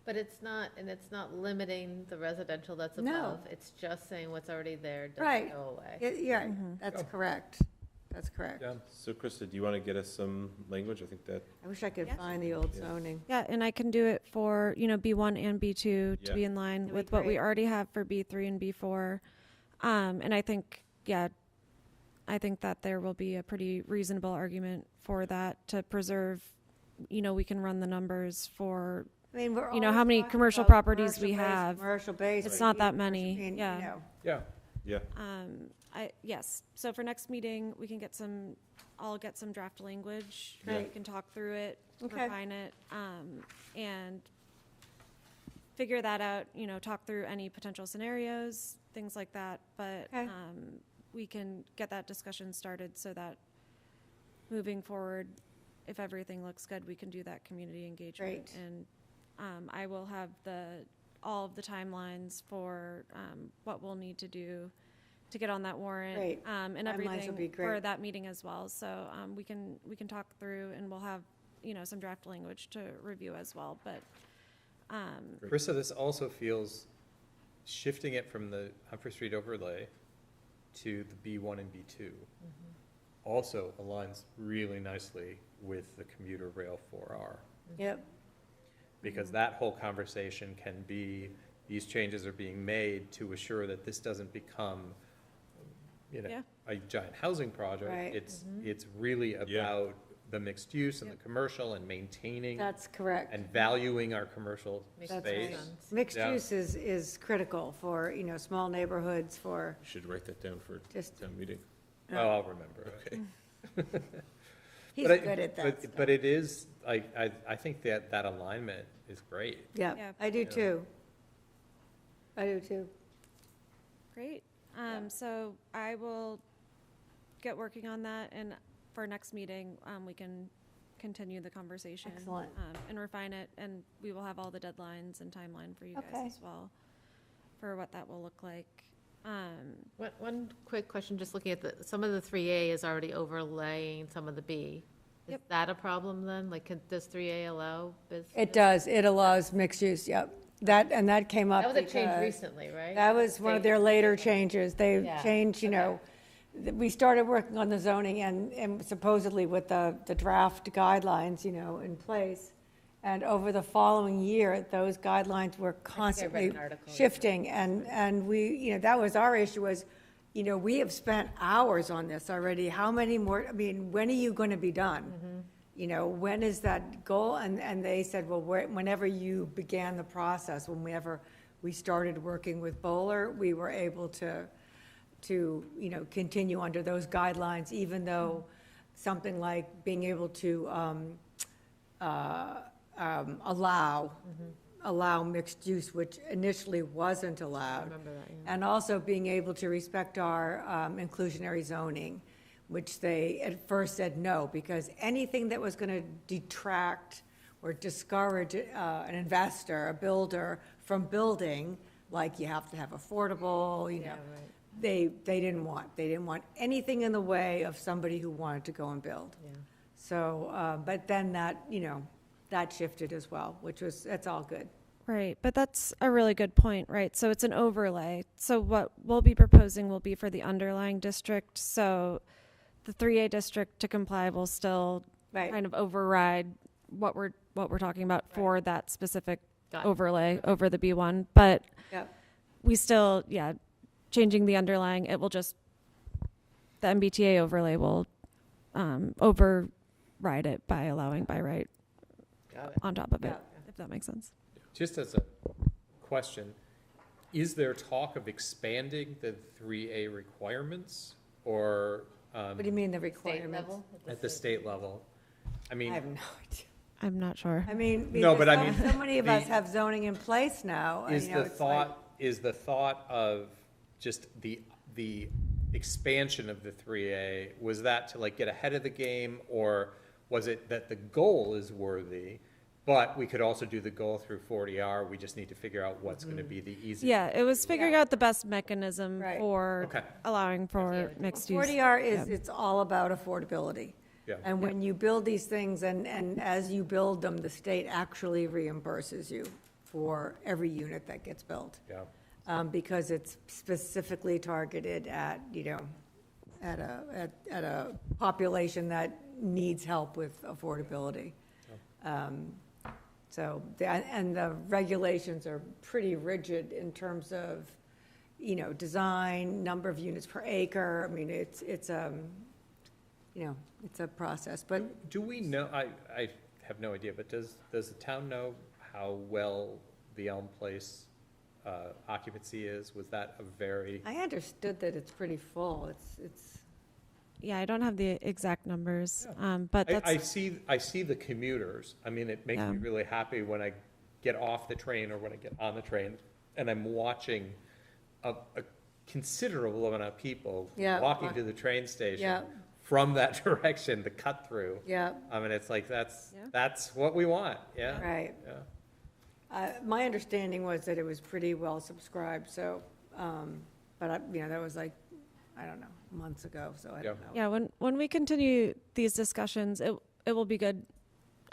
But it's not limiting the residential that's No. above. It's just saying what's already there Right. doesn't go away. Yeah, that's correct. That's correct. Yeah. So Krista, do you want to get us some language? I think that, I wish I could Yeah. find the old zoning. Yeah, and I can do it for, B1 and B2 to Yeah. be in line That'd be with what we great. already have for B3 and B4. And I think, I think that there will be a pretty reasonable argument for that to preserve, we can run the numbers for, I mean, we're how always many talking commercial about properties we commercial base, have. Commercial base. It's but not that commercial- many, I mean, yeah. Yeah, yeah, Yes, so for next meeting, we can I'll get some draft language. We Great. can talk through it, Okay. refine it, and figure that out, talk through any potential scenarios, things like that. But Okay. we can get that discussion started so that moving forward, if everything looks good, we can do that community engagement. Great. And I will have all of the timelines for what we'll need to do to get on that warrant. Great. And Timelines will everything be for great. that meeting as well. So we can talk through, and we'll have, some draft language to review as well. But Carissa, this also feels, shifting it from the Humphrey Street overlay to the B1 and B2 also aligns really nicely with the commuter rail 4R. Yep, Because that whole conversation can be, these changes are being made to assure that this doesn't become, Yeah. a giant housing project. Right. It's really about the mixed use and the commercial and maintaining that's correct. and valuing our commercial Makes That's space. right. sense. Mixed Yeah. use is critical for, small neighborhoods, for you should write that down for just, town meeting. Oh, I'll remember. Okay. He's But good at that stuff. But it is, I think that alignment is great. Yeah, Yeah. I do too. I do too. Great. So I will get working on that, and for next meeting, we can continue the conversation. Excellent. And refine it, and we will have all the deadlines and timeline for you guys Okay. as well, for what that will look like. One quick question, just looking at some of the 3A is already overlaying some of the B. Is Yep. that a problem then? Like, does 3A allow business? It does, it allows mixed use, yep. And that came up That was a change because- recently, right? That was one of their later changes. They Yeah, changed, we started working on the zoning and supposedly with the draft guidelines, in place. And over the following year, those guidelines were constantly an article. shifting. And we, that was our issue was, we have spent hours on this already. How many more, when are you going to be done? When is that goal? And they said, well, whenever you began the process, whenever we started working with Bowler, we were able to continue under those guidelines, even though something like being able to allow mixed use, which initially wasn't allowed. remember that, yeah. And also being able to respect our inclusionary zoning, which they at first said no, because anything that was going to detract or discourage an investor, a builder, from building, like you have to have affordable, Yeah, right. they didn't want. They didn't want anything in the way of somebody who wanted to go and build. Yeah. So, but then that shifted as well, that's all good. Right, but that's a really good point, right? So it's an overlay. So what we'll be proposing will be for the underlying district. So the 3A district to comply will still Right. kind of override what we're talking about for that specific Got it. overlay over the B1. But Yep. we still, changing the underlying, it will just, the MBTA overlay will override it by allowing by right Got it. on top of it, Yeah. if that makes sense. Just as a question, is there talk of expanding the 3A requirements or What do you mean, the State requirements? level? at the state level? I I mean, have no idea. I'm not sure. No, but I because mean, so many of us the- have zoning in place now. and, is the it's like- thought of just the expansion of the 3A, was that to like get ahead of the game, or was it that the goal is worthy, but we could also do the goal through 40R, we just need to figure out what's going to be the easiest? Yeah, it was figuring out the best mechanism Right. for Okay. allowing for mixed use. 40R it's all about affordability. Yeah. And when you build these things, and as you build them, the state actually reimburses you for every unit that gets built. Yeah. Because it's specifically targeted at, at a population that needs help with affordability. So, and the regulations are pretty rigid in terms of, design, number of units per acre. I mean, it's a process, but Do we know, I have no idea, but does the town know how well the Elm Place occupancy is? Was that a very, I understood that it's pretty full. It's, Yeah, I don't have the exact numbers, but that's, I see the commuters. I mean, it makes me Yeah. really happy when I get off the train or when I get on the train and I'm watching a considerable amount of people Yeah. walking to the train station Yeah. from that direction, the cut through. yeah, I mean, it's like, that's Yeah. what we want, yeah. right. Yeah. My understanding was that it was pretty well subscribed, so, but that was like, I don't know, months ago, so I don't know. yeah, when we continue these discussions, it will be good.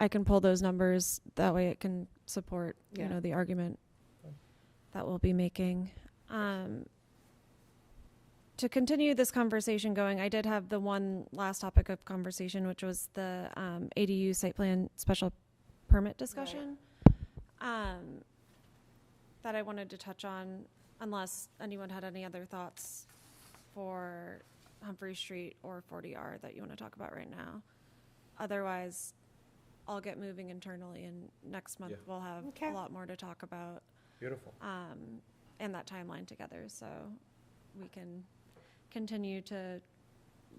I can pull those numbers, that way it can support, Yeah. the argument that we'll be making. To continue this conversation going, I did have the one last topic of conversation, which was the ADU site plan special permit discussion. That I wanted to touch on, unless anyone had any other thoughts for Humphrey Street or 40R that you want to talk about right now. Otherwise, I'll get moving internally, and next month Yeah. we'll have Okay. a lot more to talk about, Beautiful. and that timeline together, so we can continue to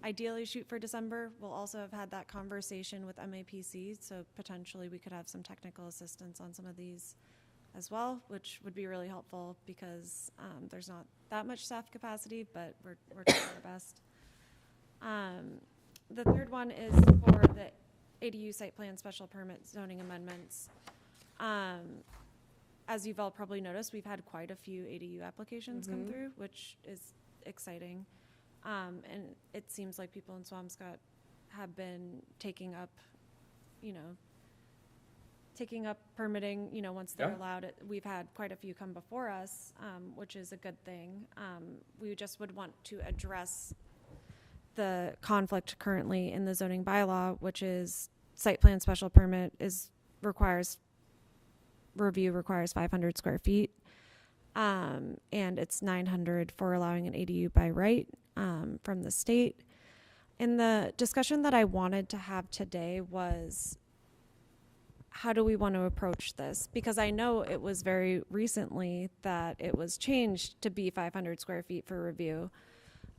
ideally shoot for December. We'll also have had that conversation with MAPC, so potentially we could have some technical assistance on some of these as well, which would be really helpful because there's not that much staff capacity, but we're trying our best. The third one is for the ADU site plan special permit zoning amendments. As you've all probably noticed, we've had quite a few ADU applications come through, which is exciting. And it seems like people in Swampscott have been taking up permitting, once they're Yeah. allowed it. We've had quite a few come before us, which is a good thing. We just would want to address the conflict currently in the zoning bylaw, which is site plan special permit requires 500 square feet. And it's 900 for allowing an ADU by right, from the state. And the discussion that I wanted to have today was, how do we want to approach this? Because I know it was very recently that it was changed to be 500 square feet for review,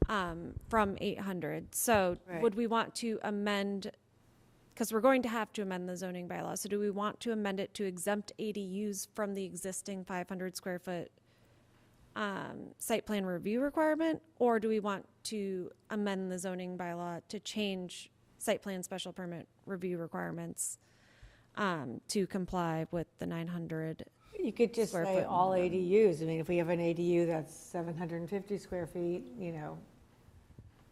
from 800. So Right. would we want to amend, because we're going to have to amend the zoning bylaw, so do we want to amend it to exempt ADUs from the existing 500 square foot site plan review requirement? Or do we want to amend the zoning bylaw to change site plan special permit review requirements to comply with the 900? You could just Square say foot all minimum. ADUs. I mean, if we have an ADU that's 750 square feet,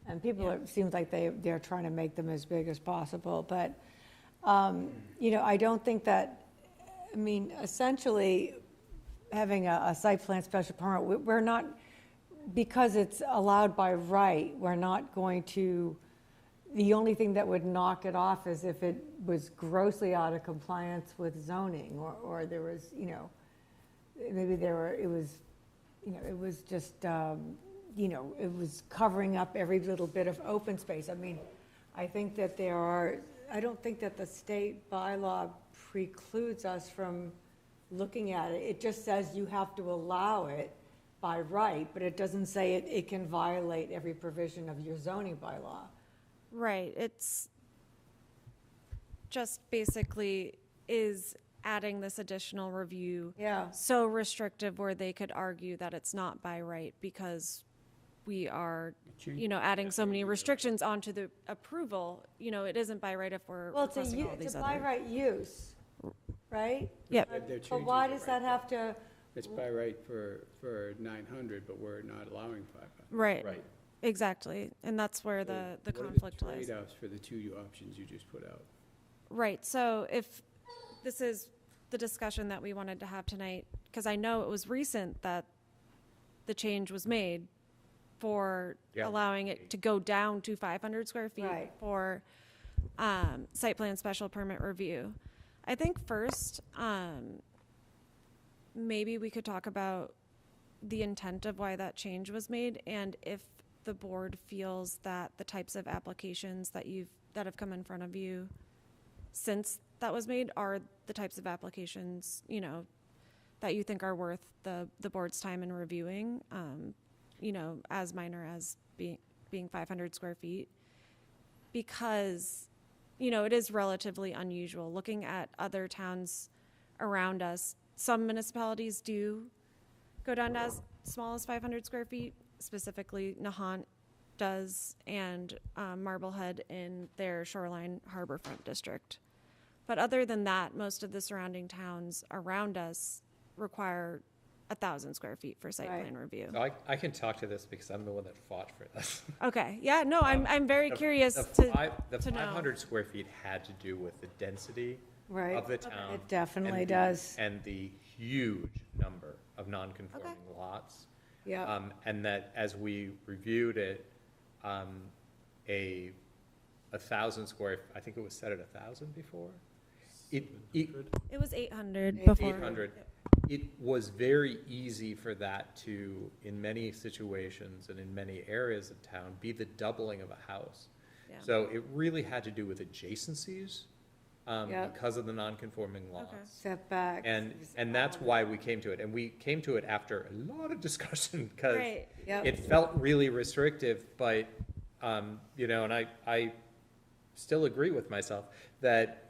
and people, it seems like they're trying to make them as big as possible. But, I don't think that, essentially, having a site plan special permit, we're not, because it's allowed by right, we're not going to, the only thing that would knock it off is if it was grossly out of compliance with zoning, or there was, maybe it was just, it was covering up every little bit of open space. I think that I don't think that the state bylaw precludes us from looking at it. It just says you have to allow it by right, but it doesn't say it can violate every provision of your zoning bylaw. Right. It's just basically is adding this additional review Yeah. so restrictive where they could argue that it's not by right because we are, adding so many restrictions onto the approval. It isn't by right if we're Well, it's requesting all it's these a by other. right use, right? Yep. They're But why changing does it that right have to, It's by right for 900, but we're not allowing 500. Right. Right. Exactly. And that's where the What are conflict lies. trade-offs for the two options you just put out? Right. So if this is the discussion that we wanted to have tonight, because I know it was recent that the change was made for Yeah. allowing it to go down to 500 square feet Right. for site plan special permit review. I think first, maybe we could talk about the intent of why that change was made, and if the board feels that the types of applications that have come in front of you since that was made are the types of applications, that you think are worth the board's time in reviewing, as minor as being 500 square feet. Because, it is relatively unusual. Looking at other towns around us, some municipalities do go down to as small as 500 square feet. Specifically, Nahant does, and Marblehead in their Shoreline Harborfront District. But other than that, most of the surrounding towns around us require 1,000 square feet for site Right. plan review. So I can talk to this because I'm the one that fought for this. Okay, yeah, no, I'm very curious The to know. 500 square feet had to do with the density right? of the town. It definitely and the- does. And the huge number of non-conforming lots. Yeah. And that as we reviewed it, 1,000 square, I think it was set at 1,000 before. It It was 800 Eight- before. 800. It was very easy for that to, in many situations and in many areas of town, be the doubling of a house. Yeah. So it really had to do with adjacencies Yep. because of the non-conforming lots. Setbacks. And that's why we came to it. And we came to it after a lot of discussion because Right. Yep. it felt really restrictive, but you know, and I still agree with myself that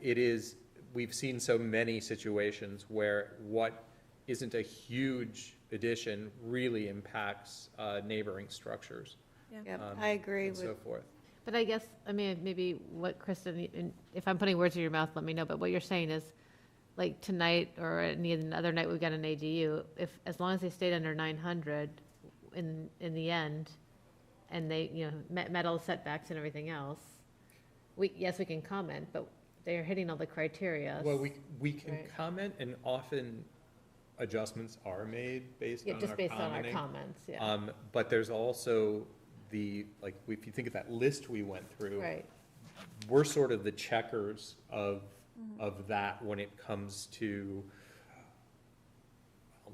we've seen so many situations where what isn't a huge addition really impacts neighboring structures. Yep, I agree and with, so forth. But I guess, I mean, maybe what Kristen, and if I'm putting words in your mouth, let me know, but what you're saying is, like tonight or any other night we've got an ADU, as long as they stayed under 900 in the end, and they, you know, met all the setbacks and everything else, yes, we can comment, but they're hitting all the criteria. Well, we can Right. comment, and often adjustments are made based Yeah, on just our based on our commenting. comments, yeah. But there's also like, if you think of that list we went through. Right, We're sort of the checkers of that when it comes to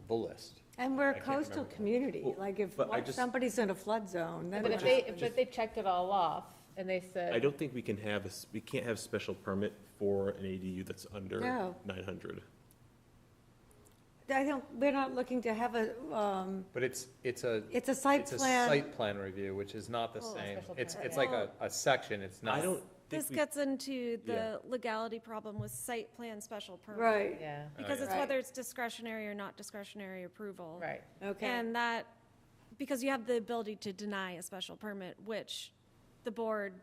the list. and we're a I can't coastal remember. community, Well, like if but I just- somebody's in a flood zone, then. but if they checked it all off, and they said. I don't think we can't have special permit for an ADU that's under No. 900. We're not looking to have a, But it's a site it's a plan. site plan review, which is not the same. special It's permit. like a section, it's not. I don't think This we, gets into Yeah. the legality problem with site plan special permit. Right, Yeah, Because it's Right. whether it's discretionary or not discretionary approval. right. okay. And that, because you have the ability to deny a special permit, which the board,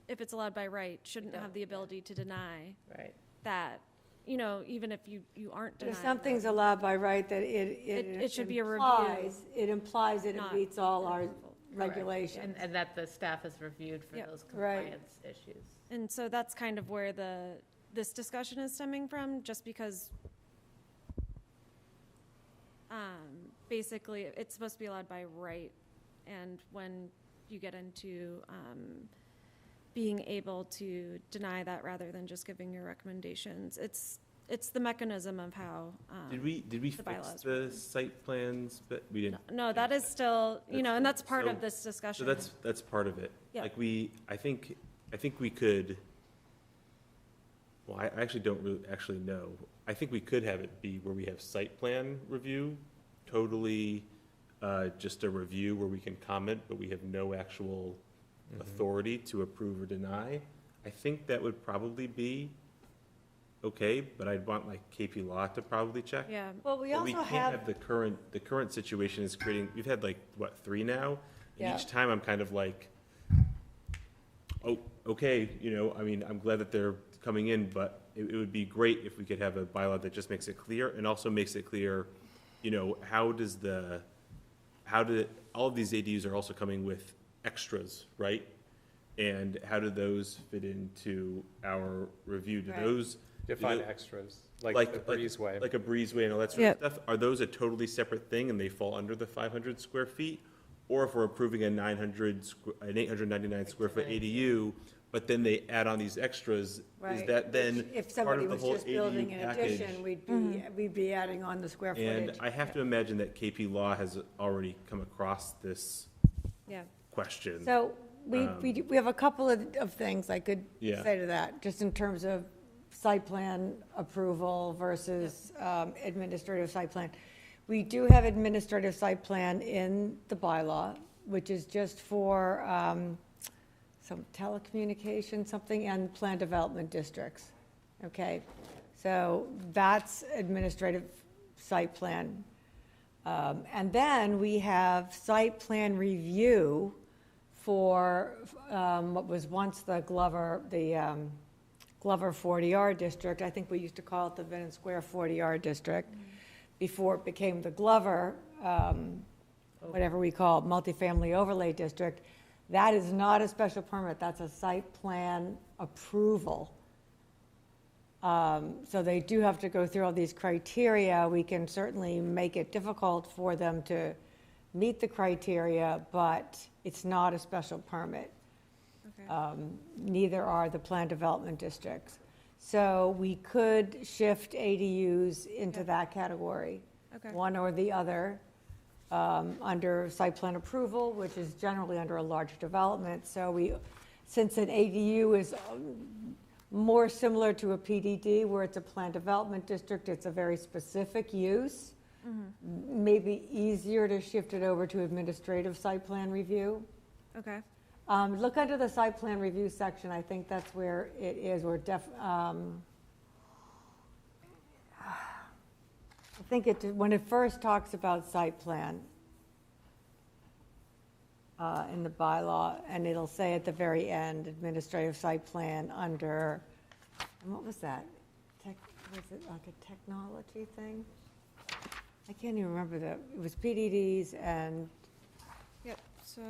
if it's allowed by right, shouldn't have the ability to deny Right. that, you know, even if you aren't If denying. something's allowed by right, that It should be a review, It implies that it not meets all our approval. regulations. And that the staff has reviewed for Yep. those Right. compliance issues. And so that's kind of where this discussion is stemming from, just because basically it's supposed to be allowed by right. And when you get into being able to deny that rather than just giving your recommendations, it's the mechanism of how. did we the fix bylaws the site plans? But we didn't. No, that is still, you know, and that's part So- of this So discussion. that's part of it. Yeah. Like I think we could, well, I actually don't really actually know. I think we could have it be where we have site plan review, totally just a review where we can comment, but we have no actual authority to approve or deny. I think that would probably be okay, but I'd want like KP Law to probably check. Yeah, Well, we But we also can't have, have the current situation is creating, we've had like, what, 3 now? And Yeah. each time I'm kind of like, oh, okay, you know, I mean, I'm glad that they're coming in, but it would be great if we could have a bylaw that just makes it clear and also makes it clear, you know, how all of these ADUs are also coming with extras, right? And how do those fit into our review? Do Right. those? Define do tho- extras, like the breezeway. Like a breezeway and all that sort Yep. of stuff, are those a totally separate thing and they fall under the 500 square feet? Or if we're approving an 899 square foot ADU, but then they add on these extras, is right. that then If part somebody of the was whole just building ADU an package? addition, we'd be adding on the square And footage. I have to imagine that KP Law has already come across this yeah. question. So we have a couple of things I could Yeah. say to that, just in terms of site plan approval versus administrative site plan. We do have administrative site plan in the bylaw, which is just for some telecommunication, something, and plan development districts. Okay? So that's administrative site plan. And then we have site plan review for what was once the Glover 40R district. I think we used to call it the Venice Square 40R district before it became the Glover, whatever we call it, multifamily overlay district. That is not a special permit, that's a site plan approval. So they do have to go through all these criteria. We can certainly make it difficult for them to meet the criteria, but it's not a special permit. Okay. Neither are the plan development districts. So we could shift ADUs into that category, Okay. one or the other, under site plan approval, which is generally under a large development. So since an ADU is more similar to a PDD, where it's a plan development district, it's a very specific use, maybe easier to shift it over to administrative site plan review. Okay. Look under the site plan review section, I think that's where it is, or I think when it first talks about site plan in the bylaw, and it'll say at the very end, administrative site plan under, and what was that? Was it like a technology thing? I can't even remember it was PDDs and, Yep, so,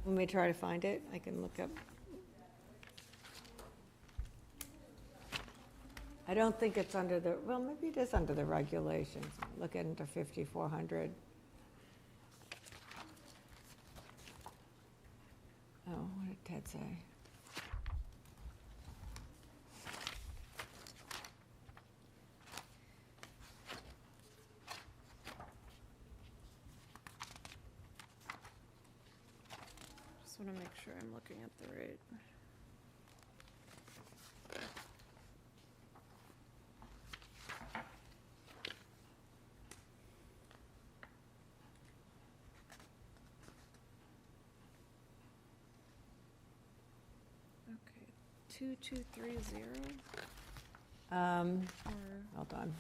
let me try to find it, I can look up. I don't think it's under the, well, maybe it is under the regulations. Look at under 5400. Oh, what did Ted say? just want to make sure I'm looking at the right. Okay, 2230, or, Hold on.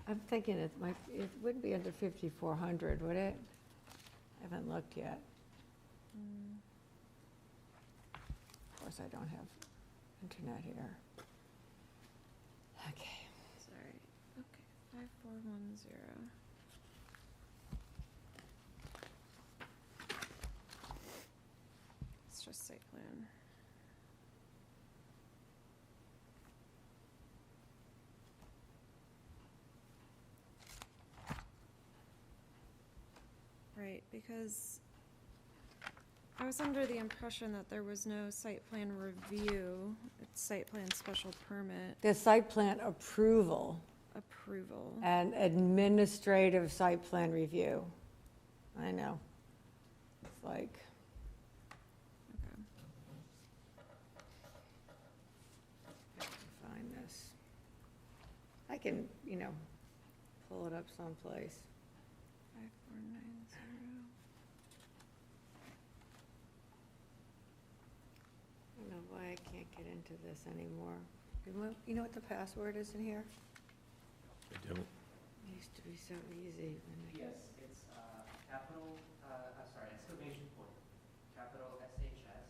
I'm thinking it wouldn't be under 5400, would it? I haven't looked yet. Of course, I don't have internet here. Okay. sorry, okay, 5410. It's just site plan. Right, because I was under the impression that there was no site plan review, it's site plan special permit The site plan approval approval. and administrative site plan review. I know. It's like, Okay. I can find this. I can, pull it up someplace. 5490. I don't know why I can't get into this anymore. You know what the password is in here? I don't. It used to be so easy. Yes, it's capital, sorry, exclamation point, capital SHS.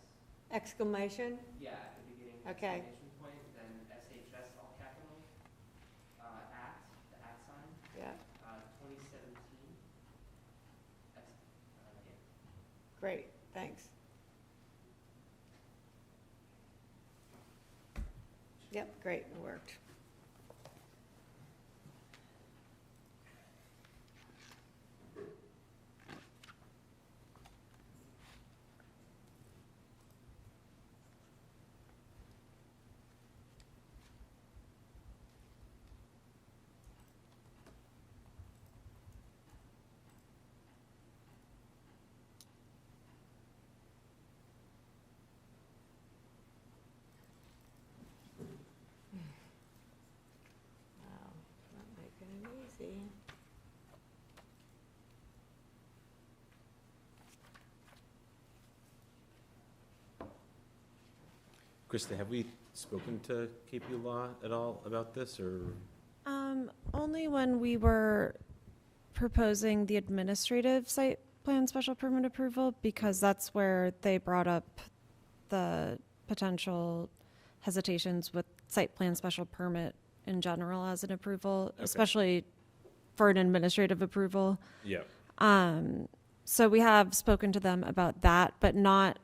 Exclamation? Yeah, at the beginning, Okay. exclamation point, then SHS, all capital, at, the at sign, Yeah, 2017. Yeah. great, thanks. Yep, great, it worked. Wow, not making it easy. Krista, have we spoken to KP Law at all about this, or? Only when we were proposing the administrative site plan special permit approval, because that's where they brought up the potential hesitations with site plan special permit in general as an approval, especially for an administrative approval. Yeah. So we have spoken to them about that, but not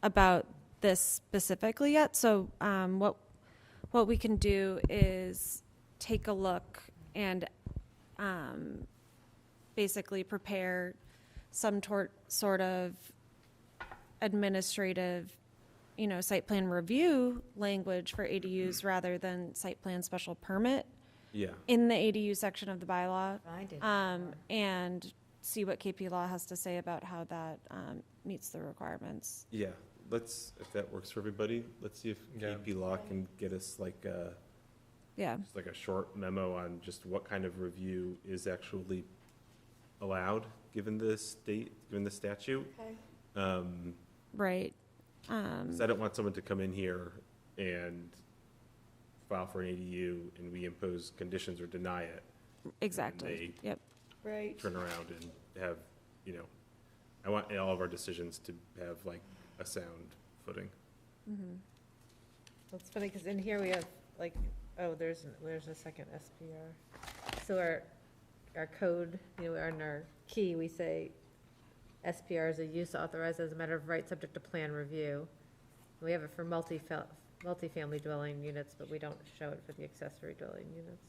about this specifically yet. So what we can do is take a look and basically prepare some sort of administrative, site plan review language for ADUs rather than site plan special permit, Yeah, in the ADU section of the bylaw, Find it. and see what KP Law has to say about how that meets the requirements. yeah, let's, if that works for everybody, let's see if Yeah. KP Law can get us like a, Yeah, just like a short memo on just what kind of review is actually allowed, given the statute. Okay. right. 'Cause I don't want someone to come in here and file for an ADU and we impose conditions or deny it, Exactly. Yep. Right. turn around and have, you know, I want all of our decisions to have like a sound footing. Well, it's funny, because in here we have, like, oh, there's a second SPR. So our code, you know, in our key, we say SPR is a use authorized as a matter of right, subject to plan review. We have it for multifamily dwelling units, but we don't show it for the accessory dwelling units.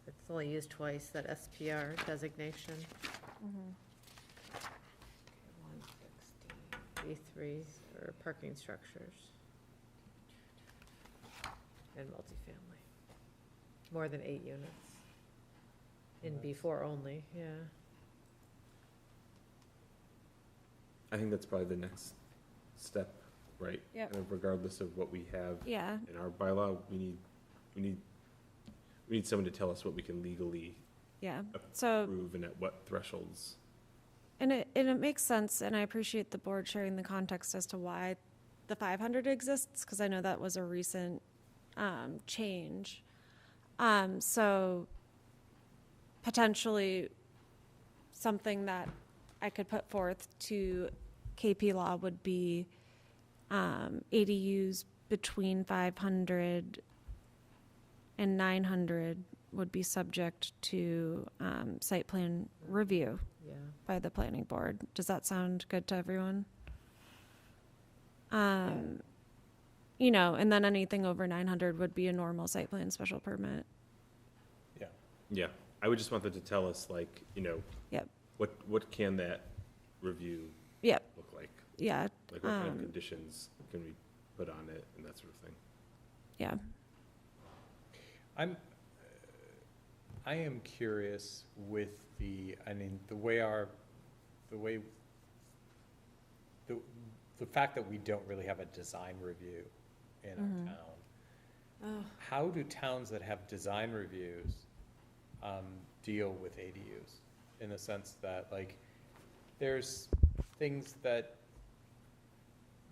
It's only used twice, that SPR designation. 160, B3 for parking structures. And multifamily. More than 8 units. In B4 only, yeah. I think that's probably the next step, right? Yep. Kind of regardless of what we have Yeah. in our bylaw, we need someone to tell us what we can legally Yeah. So, approve and at what thresholds. and it makes sense, and I appreciate the board sharing the context as to why the 500 exists, because I know that was a recent change. So potentially something that I could put forth to KP Law would be ADUs between 500 and 900 would be subject to site plan review Yeah. by the planning board. Does that sound good to everyone? You know, and then anything over 900 would be a normal site plan special permit. Yeah. Yeah, I would just want them to tell us like, you know, Yep. what can that review Yep. look like? Yeah. Like what kind of conditions can we put on it and that sort of thing? Yeah. I am curious with the fact that we don't really have a design review in our town. How do towns that have design reviews deal with ADUs? In the sense that, like, there's things that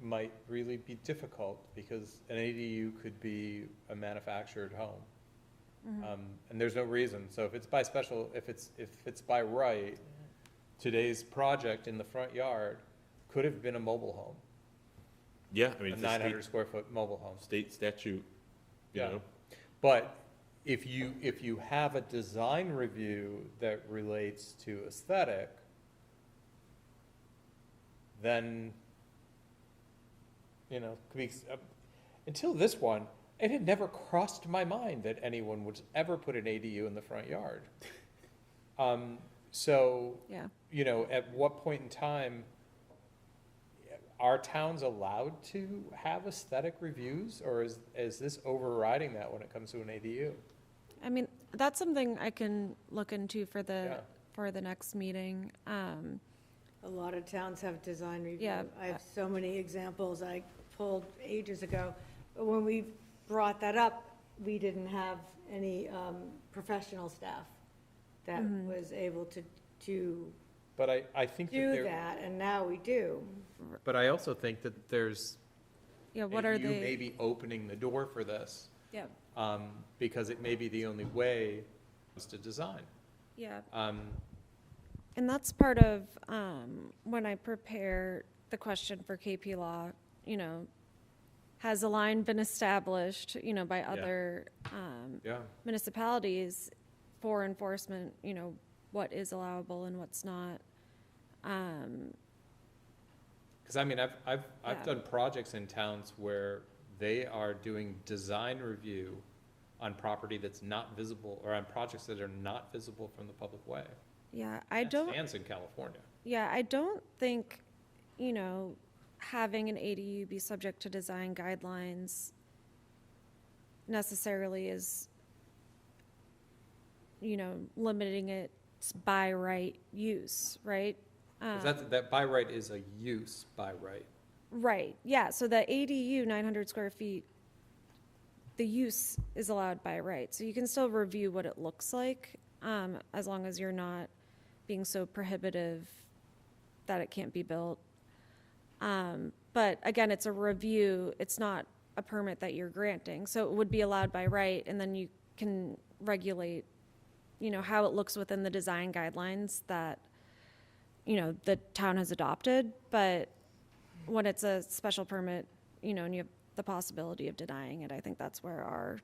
might really be difficult because an ADU could be a manufactured home. And there's no reason. So if it's by if it's by right, today's project in the front yard could have been a mobile home, Yeah, I mean, a it's 900 square foot mobile home. state statute, you Yeah. know? But if you have a design review that relates to aesthetic, then, you know, until this one, it had never crossed my mind that anyone would ever put an ADU in the front yard. So, Yeah. you know, at what point in time are towns allowed to have aesthetic reviews, or is this overriding that when it comes to an ADU? I mean, that's something I can look into for Yeah. the next meeting. A lot of towns have design review. Yeah. I have so many examples I pulled ages ago. But when we brought that up, we didn't have any Mm-hmm. professional staff that was able to But I think that do there, that, and now we do. but I also think that there's, Yeah, what are you may they? be opening the door for this, Yeah, because it may be the only way is to design. yeah. Um, And that's part of, when I prepare the question for KP Law, you know, has a line been established, you know, by other yeah, municipalities for enforcement, you know, what is allowable and what's not? because I mean, I've Yeah. done projects in towns where they are doing design review on property that's not visible, or on projects that are not visible from the public way. Yeah, I That don't. stands in California. Yeah, I don't think, you know, having an ADU be subject to design guidelines necessarily is, limiting it by right use, right? 'Cause that by right is a use by right. Right, yeah, so the ADU, 900 square feet, the use is allowed by right. So you can still review what it looks like, as long as you're not being so prohibitive that it can't be built. But again, it's a review, it's not a permit that you're granting. So it would be allowed by right, and then you can regulate, how it looks within the design guidelines that, the town has adopted. But when it's a special permit, and you have the possibility of denying it, I think that's where our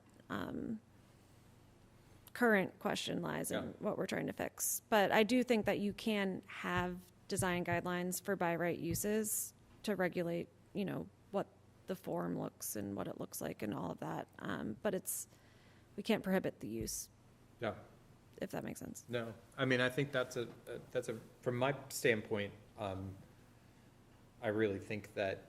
current question lies and what we're trying to fix. But I do think that you can have design guidelines for by right uses to regulate, what the form looks and what it looks like and all of that. But we can't prohibit the use, No, if that makes sense. no. I mean, I think that's from my standpoint, I really think that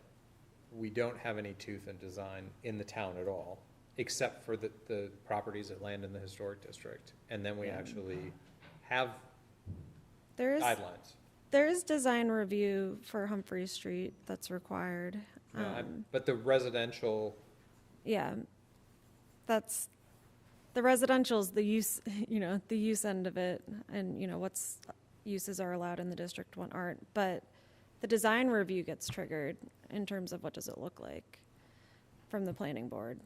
we don't have any tooth and design in the town at all, except for the properties that land in the historic district. And then we actually have guidelines. There is design review for Humphrey Street that's required. But the residential, Yeah, that's, the residential's the use, the use end of it, and, what's uses are allowed in the district, what aren't. But the design review gets triggered in terms of what does it look like from the planning board.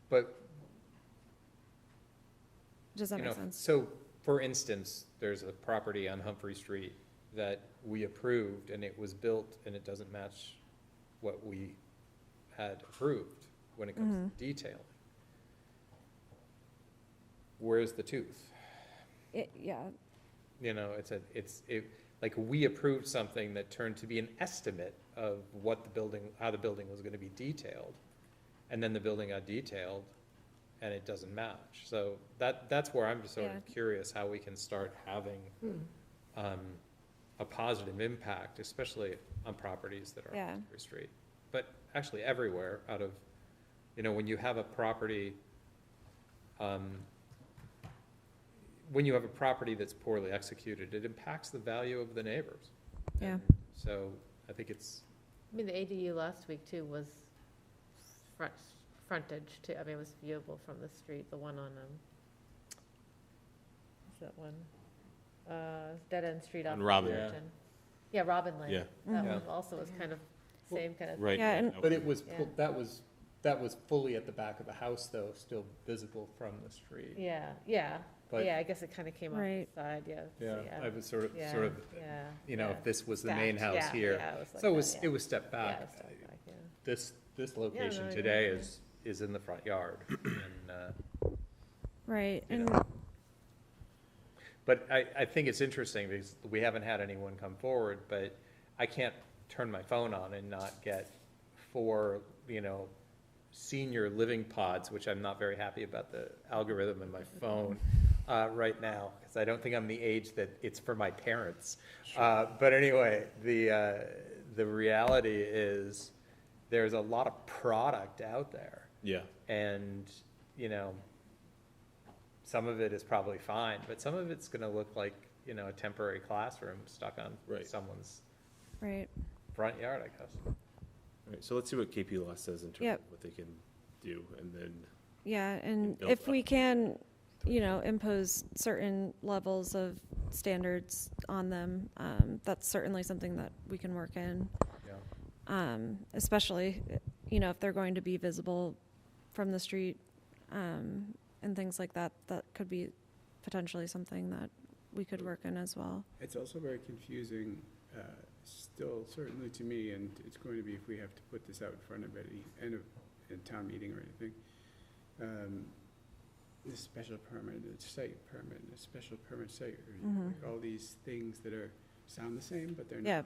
but, Does that you make know, sense? so, for instance, there's a property on Humphrey Street that we approved, and it was built, and it doesn't match what we had approved when it comes to detailing. Where's the tooth? Yeah, Like, we approved something that turned to be an estimate of what how the building was gonna be detailed. And then the building got detailed, and it doesn't match. So that's where I'm just sort of curious how we can start having, a positive impact, especially on properties that are on Humphrey Street. But actually everywhere when you have a property, when you have a property that's poorly executed, it impacts the value of the neighbors. Yeah. And so I think the ADU last week too was frontage too. It was viewable from the street, the one on, what's that one? Dead End Street off On Robin. Fullerton. Yeah, Robin Lane. Yeah. That Yeah. one also was kind of same kind of. Right. Yeah, and- But it was, Yeah. that was fully at the back of the house, though, still visible from the street. Yeah, But- I guess it kind of came off Right. the side, I was sort of, yeah, if this was the main Stacked, house yeah, here. yeah, it was like So that, it was stepped Yeah, back. it was stepped back, yeah. This location no, today yeah. is in the front yard. And, right, you and, know. But I think it's interesting because we haven't had anyone come forward, but I can't turn my phone on and not get 4, senior living pods, which I'm not very happy about the algorithm in my phone right now, because I don't think I'm the age that it's for my parents. But anyway, the reality is there's a lot of product out there. Yeah. And, some of it is probably fine, but some of it's gonna look like, a temporary classroom stuck on Right. someone's right, front yard, I guess. All right, so let's see what KP Law says in terms Yep. of what they can do, and then, yeah, and build if we up. can, impose certain levels of standards on them, that's certainly something that we can work in. Especially, if they're going to be visible from the street, and things like that, that could be potentially something that we could work in as well. It's also very confusing, still certainly to me, and it's going to be if we have to put this out in front of any town meeting or anything. The special permit, the site permit, the special permit site, all these things that sound the same, but they're not. Yeah.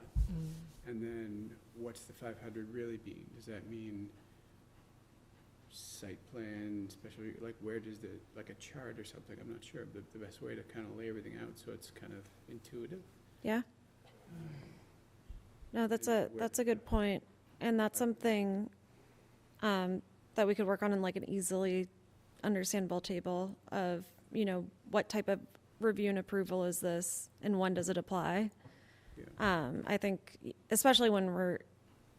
And then what's the 500 really mean? Does that mean site plan, special, where does like a chart or something? I'm not sure, but the best way to kind of lay everything out so it's kind of intuitive. Yeah. No, that's a good point, and that's something that we could work on in like an easily understandable table of, you know, what type of review and approval is this and when does it apply? I think, especially when we're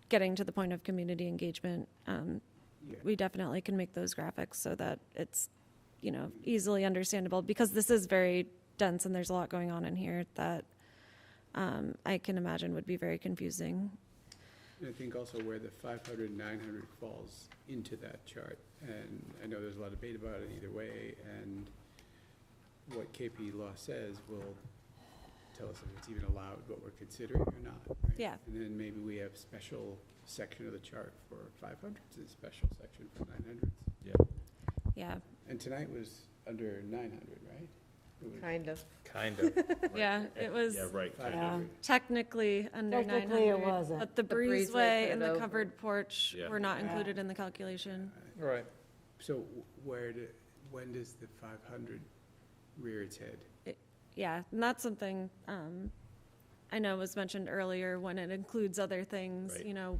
getting to the point of community engagement, we definitely can make those graphics so that it's, you know, easily understandable, because this is very dense and there's a lot going on in here that I can imagine would be very confusing. And I think also where the 500 and 900 falls into that chart. And I know there's a lot of debate about it either way, and what KP law says will tell us if it's even allowed, what we're considering or not, right? Yeah. And then maybe we have special section of the chart for 500s and special section for 900s. Yeah. And tonight was under 900, right? It was Kind of. Kind of. Yeah, it was Yeah, right. kind of. 500. technically under 900. Technically, it wasn't. But the The breezeway breezeway put and it the over. covered porch Yeah. were not Yeah. included in the calculation. Right. So when does the 500 rear its head? Yeah, and that's something I know was mentioned earlier, when it includes other things, Right. you know,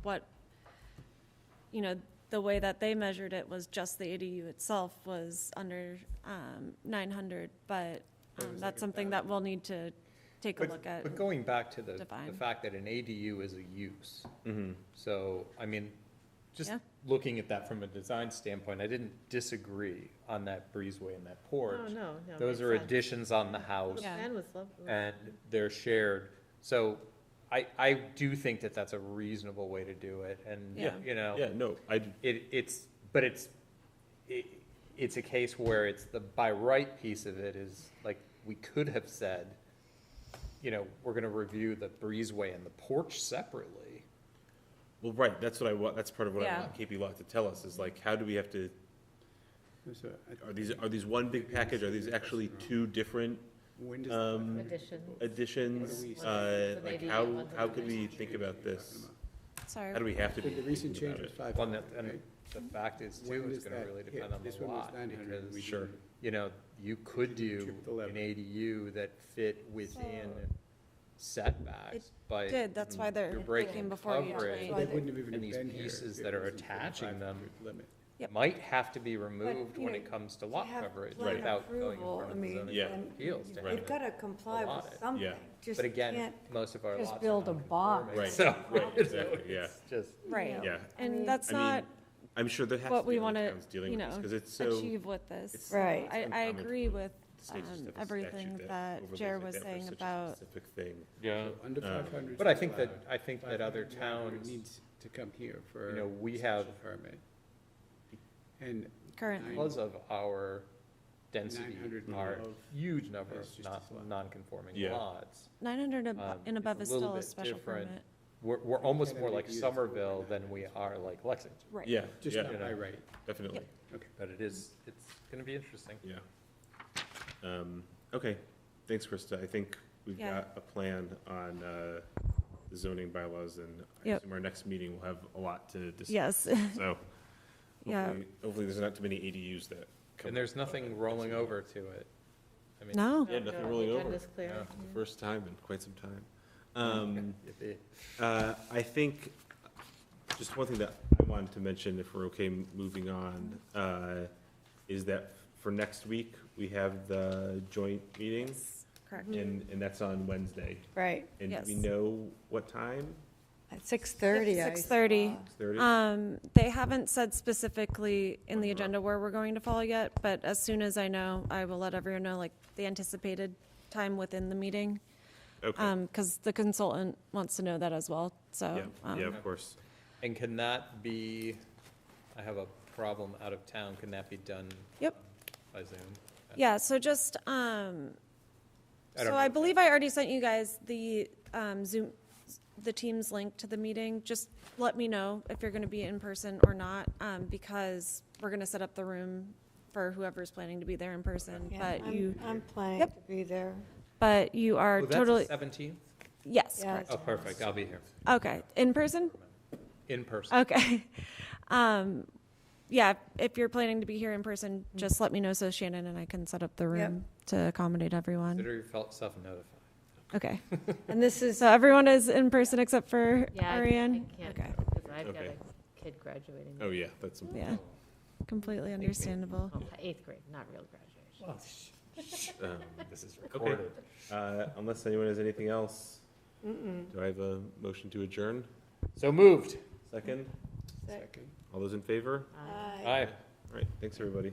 the way that they measured it was just the ADU itself was under 900, but It was that's like something that we'll need to take a look at. But going back to the define. fact that an ADU is a use. Mm-hmm. So, I mean, just Yeah. looking at that from a design standpoint, I didn't disagree on that breezeway and that porch. Oh, no, no. Those makes are sense. additions on the The house, Yeah. plan was lovely. and they're shared. So I do think that that's a reasonable way to do it, and, Yeah. you know. Yeah, no, It's a case where it's the by right piece of it is, like, we could have said, you know, we're gonna review the breezeway and the porch separately. well, right, that's what I want, that's part of what I Yeah. want KP Law to tell us, is like, how do we have to, So, are these one big package, are these actually two different, when does Addition. additions? What do we say? One's an Like, ADU, how one's an could we addition. think about this? Sorry. How do we have to So be the recent thinking change about was it? 500, And right? the fact is When too, it's does gonna that really hit? depend on This the one was lot, 900, because, we Sure. didn't- you know, you could do Trip the an level. ADU that fit within setbacks, but Did, that's why they're you're breaking looking before you coverage. change. So they wouldn't have even And these been here pieces if that it are wasn't for the attaching them 500 limit. Yep. might have to be removed you when know, it comes to to lot have coverage plan without going in approval, front I of the mean, zoning Yeah. board of appeals to have They've it. got to comply allot with it. something. Yeah. Just But again, can't, most of our just lots are build a box. non-conforming, Right, so, right, exactly, yeah. it's just, Right. Yeah. I mean- And that's I mean, not I'm sure there has what to we be want other to, towns dealing you with this, know, because it's so. achieve with this. it's- So Right. I uncommon agree with states just have a everything statute that overlays Jer like was that for saying such a about, Specific thing. yeah. So under 500. But I think that other 500 towns, needs to come here for. you know, we special have, Permit. And currently. because of our density, 900 our of- huge number is of just as low. non-conforming Yeah. lots. 900 Um, and above it's is a little still a bit special different. permit. We're almost Can more it like be used for Somerville overnight? than we are like Lexington, Right. Yeah, just yeah, not by right. definitely, but it's gonna be interesting. yeah. Okay, thanks, Krista. I think we've Yeah. got a plan on the zoning bylaws, and I Yep. assume our next meeting will have a lot to discuss. Yes. So, Yeah. hopefully there's not too many ADUs that come. And there's up. nothing rolling over to it. I mean, No. Yeah, nothing rolling over. Agenda's clear. Yeah. The first time in quite some time. Yippee. I think, just one thing that I wanted to mention, if we're okay moving on, is that for next week, we have the joint meeting, Correct. and that's on Wednesday. right, And do we Yes. know what time? at 6:30. I 6:30. saw. 6:30? They haven't said specifically in the agenda where we're going to fall yet, but as soon as I know, I will let everyone know, like, the anticipated time within the meeting. Okay, Because the consultant wants to know that as well, so. yeah, yeah, of course. And can that be, I have a problem out of town, can that be done Yep. by Zoom? Yeah, so just, don't so know I if believe I already sent you guys the Zoom, the Teams link to the meeting. Just let me know if you're going to be in person or not, because we're going to set up the room for whoever's planning to be there in person. Yeah, But I'm planning Yep. to be there. you are Oh, totally, that's the 17th? yes, Yeah. correct. Oh, perfect, I'll be here, Okay, in person? in person. Okay. Yeah, if you're planning to be here in person, just let me know so Shannon and I can set up the room to accommodate everyone. Consider yourself notified. Okay. And this is, So everyone is in person except for Yeah, I Ariane? can't, Okay. because I've got Okay. a kid graduating. Oh, yeah, that's important. Yeah. completely understandable. Well, 8th grade, not real graduation. This is Okay. recorded. Unless anyone has anything else, do I have a motion to adjourn? So moved. Second? Second. All those in favor? Aye. All right, thanks, everybody.